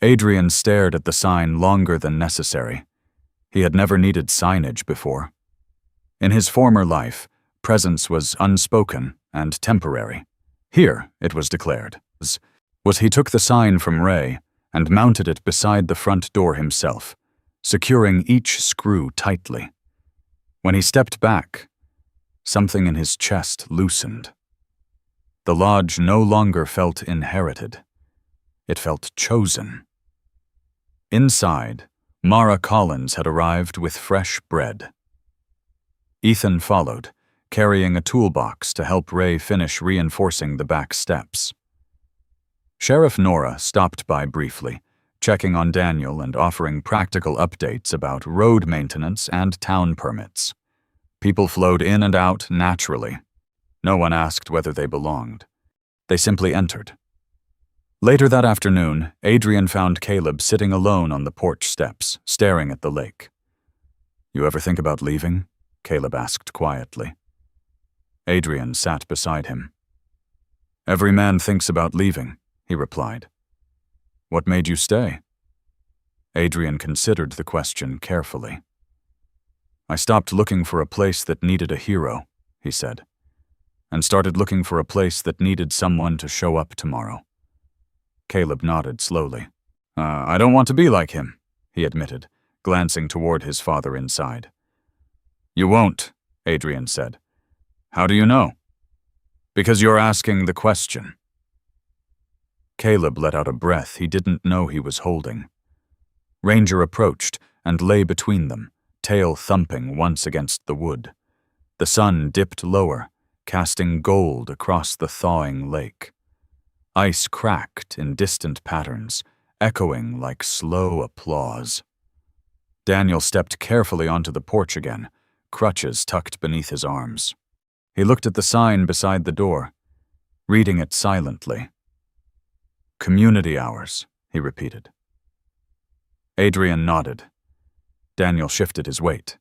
Adrian stared at the sign longer than necessary. He had never needed signage before. In his former life, presence was unspoken and temporary. Here, it was declared, was he took the sign from Ray and mounted it beside the front door himself, securing each screw tightly. When he stepped back, something in his chest loosened. The lodge no longer felt inherited. It felt chosen. Inside, Mara Collins had arrived with fresh bread. Ethan followed, carrying a toolbox to help Ray finish reinforcing the back steps. Sheriff Nora stopped by briefly, checking on Daniel and offering practical updates about road maintenance and town permits. People flowed in and out naturally. No one asked whether they belonged. They simply entered. Later that afternoon, Adrian found Caleb sitting alone on the porch steps, staring at the lake. "You ever think about leaving?" Caleb asked quietly. Adrian sat beside him. "Every man thinks about leaving," he replied. "What made you stay?" Adrian considered the question carefully. "I stopped looking for a place that needed a hero," he said, "and started looking for a place that needed someone to show up tomorrow." Caleb nodded slowly. I don't want to be like him," he admitted, glancing toward his father inside. "You won't," Adrian said. "How do you know?" "Because you're asking the question." Caleb let out a breath he didn't know he was holding. Ranger approached and lay between them, tail thumping once against the wood. The sun dipped lower, casting gold across the thawing lake. Ice cracked in distant patterns, echoing like slow applause. Daniel stepped carefully onto the porch again, crutches tucked beneath his arms. He looked at the sign beside the door, reading it silently. "Community hours," he repeated. Adrian nodded. Daniel shifted his weight.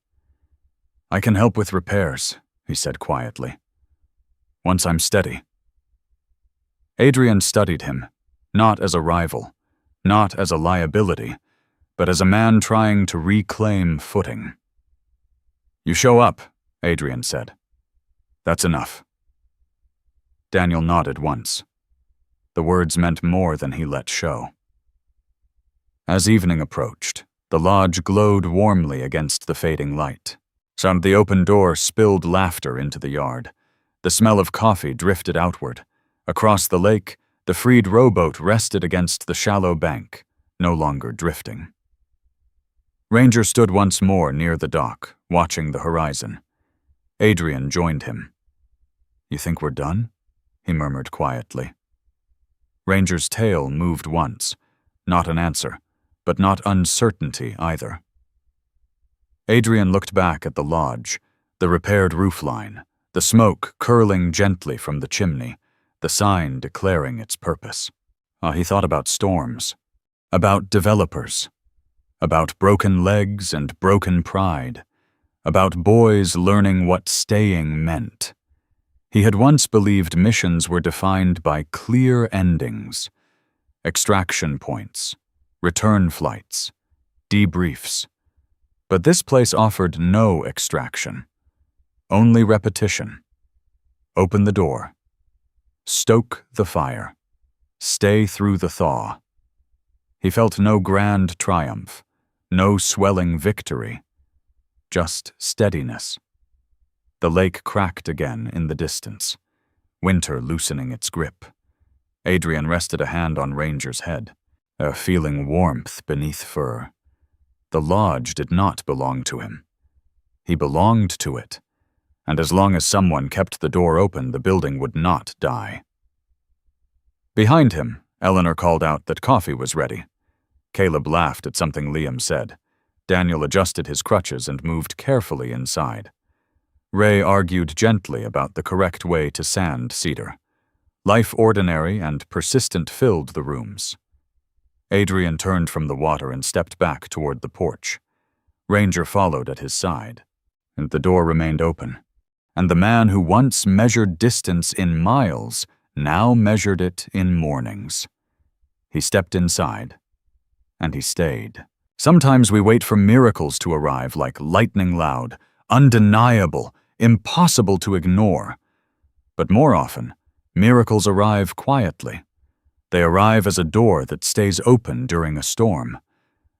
"I can help with repairs," he said quietly. "Once I'm steady." Adrian studied him, not as a rival, not as a liability, but as a man trying to reclaim footing. "You show up," Adrian said. "That's enough." Daniel nodded once. The words meant more than he let show. As evening approached, the lodge glowed warmly against the fading light. From the open door spilled laughter into the yard. The smell of coffee drifted outward. Across the lake, the freed rowboat rested against the shallow bank, no longer drifting. Ranger stood once more near the dock, watching the horizon. Adrian joined him. "You think we're done?" he murmured quietly. Ranger's tail moved once, not an answer, but not uncertainty either. Adrian looked back at the lodge, the repaired roofline, the smoke curling gently from the chimney, the sign declaring its purpose. He thought about storms, about developers, about broken legs and broken pride, about boys learning what staying meant. He had once believed missions were defined by clear endings, extraction points, return flights, debriefs. But this place offered no extraction, only repetition. Open the door. Stoke the fire. Stay through the thaw. He felt no grand triumph, no swelling victory, just steadiness. The lake cracked again in the distance, winter loosening its grip. Adrian rested a hand on Ranger's head, feeling warmth beneath fur. The lodge did not belong to him. He belonged to it, and as long as someone kept the door open, the building would not die. Behind him, Eleanor called out that coffee was ready. Caleb laughed at something Liam said. Daniel adjusted his crutches and moved carefully inside. Ray argued gently about the correct way to sand cedar. Life ordinary and persistent filled the rooms. Adrian turned from the water and stepped back toward the porch. Ranger followed at his side, and the door remained open. And the man who once measured distance in miles now measured it in mornings. He stepped inside, and he stayed. Sometimes we wait for miracles to arrive like lightning loud, undeniable, impossible to ignore. But more often, miracles arrive quietly. They arrive as a door that stays open during a storm,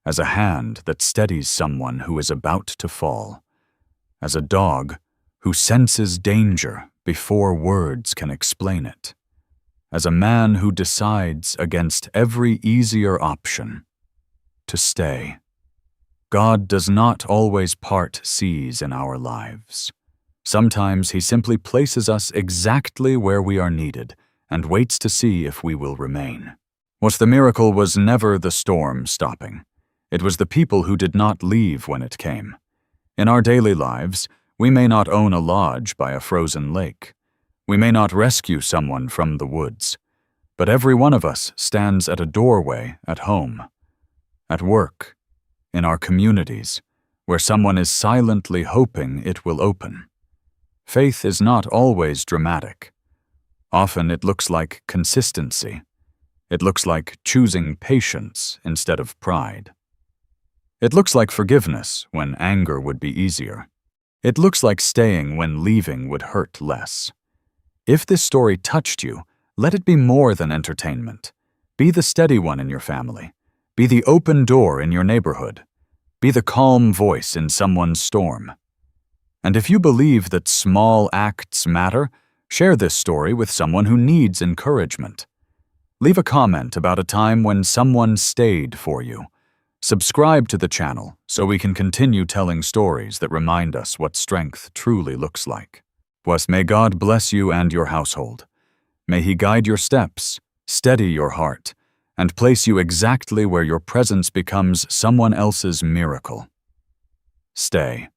as a hand that steadies someone who is about to fall, as a dog who senses danger before words can explain it, as a man who decides against every easier option to stay. God does not always part seas in our lives. Sometimes he simply places us exactly where we are needed and waits to see if we will remain. What the miracle was never the storm stopping. It was the people who did not leave when it came. In our daily lives, we may not own a lodge by a frozen lake. We may not rescue someone from the woods. but every one of us stands at a doorway at home, at work, in our communities, where someone is silently hoping it will open. Faith is not always dramatic. Often it looks like consistency. It looks like choosing patience instead of pride. It looks like forgiveness when anger would be easier. It looks like staying when leaving would hurt less. If this story touched you, let it be more than entertainment. Be the steady one in your family. Be the open door in your neighborhood. Be the calm voice in someone's storm. And if you believe that small acts matter, share this story with someone who needs encouragement. Leave a comment about a time when someone stayed for you. Subscribe to the channel so we can continue telling stories that remind us what strength truly looks like. May God bless you and your household. May He guide your steps, steady your heart, and place you exactly where your presence becomes someone else's miracle. Stay.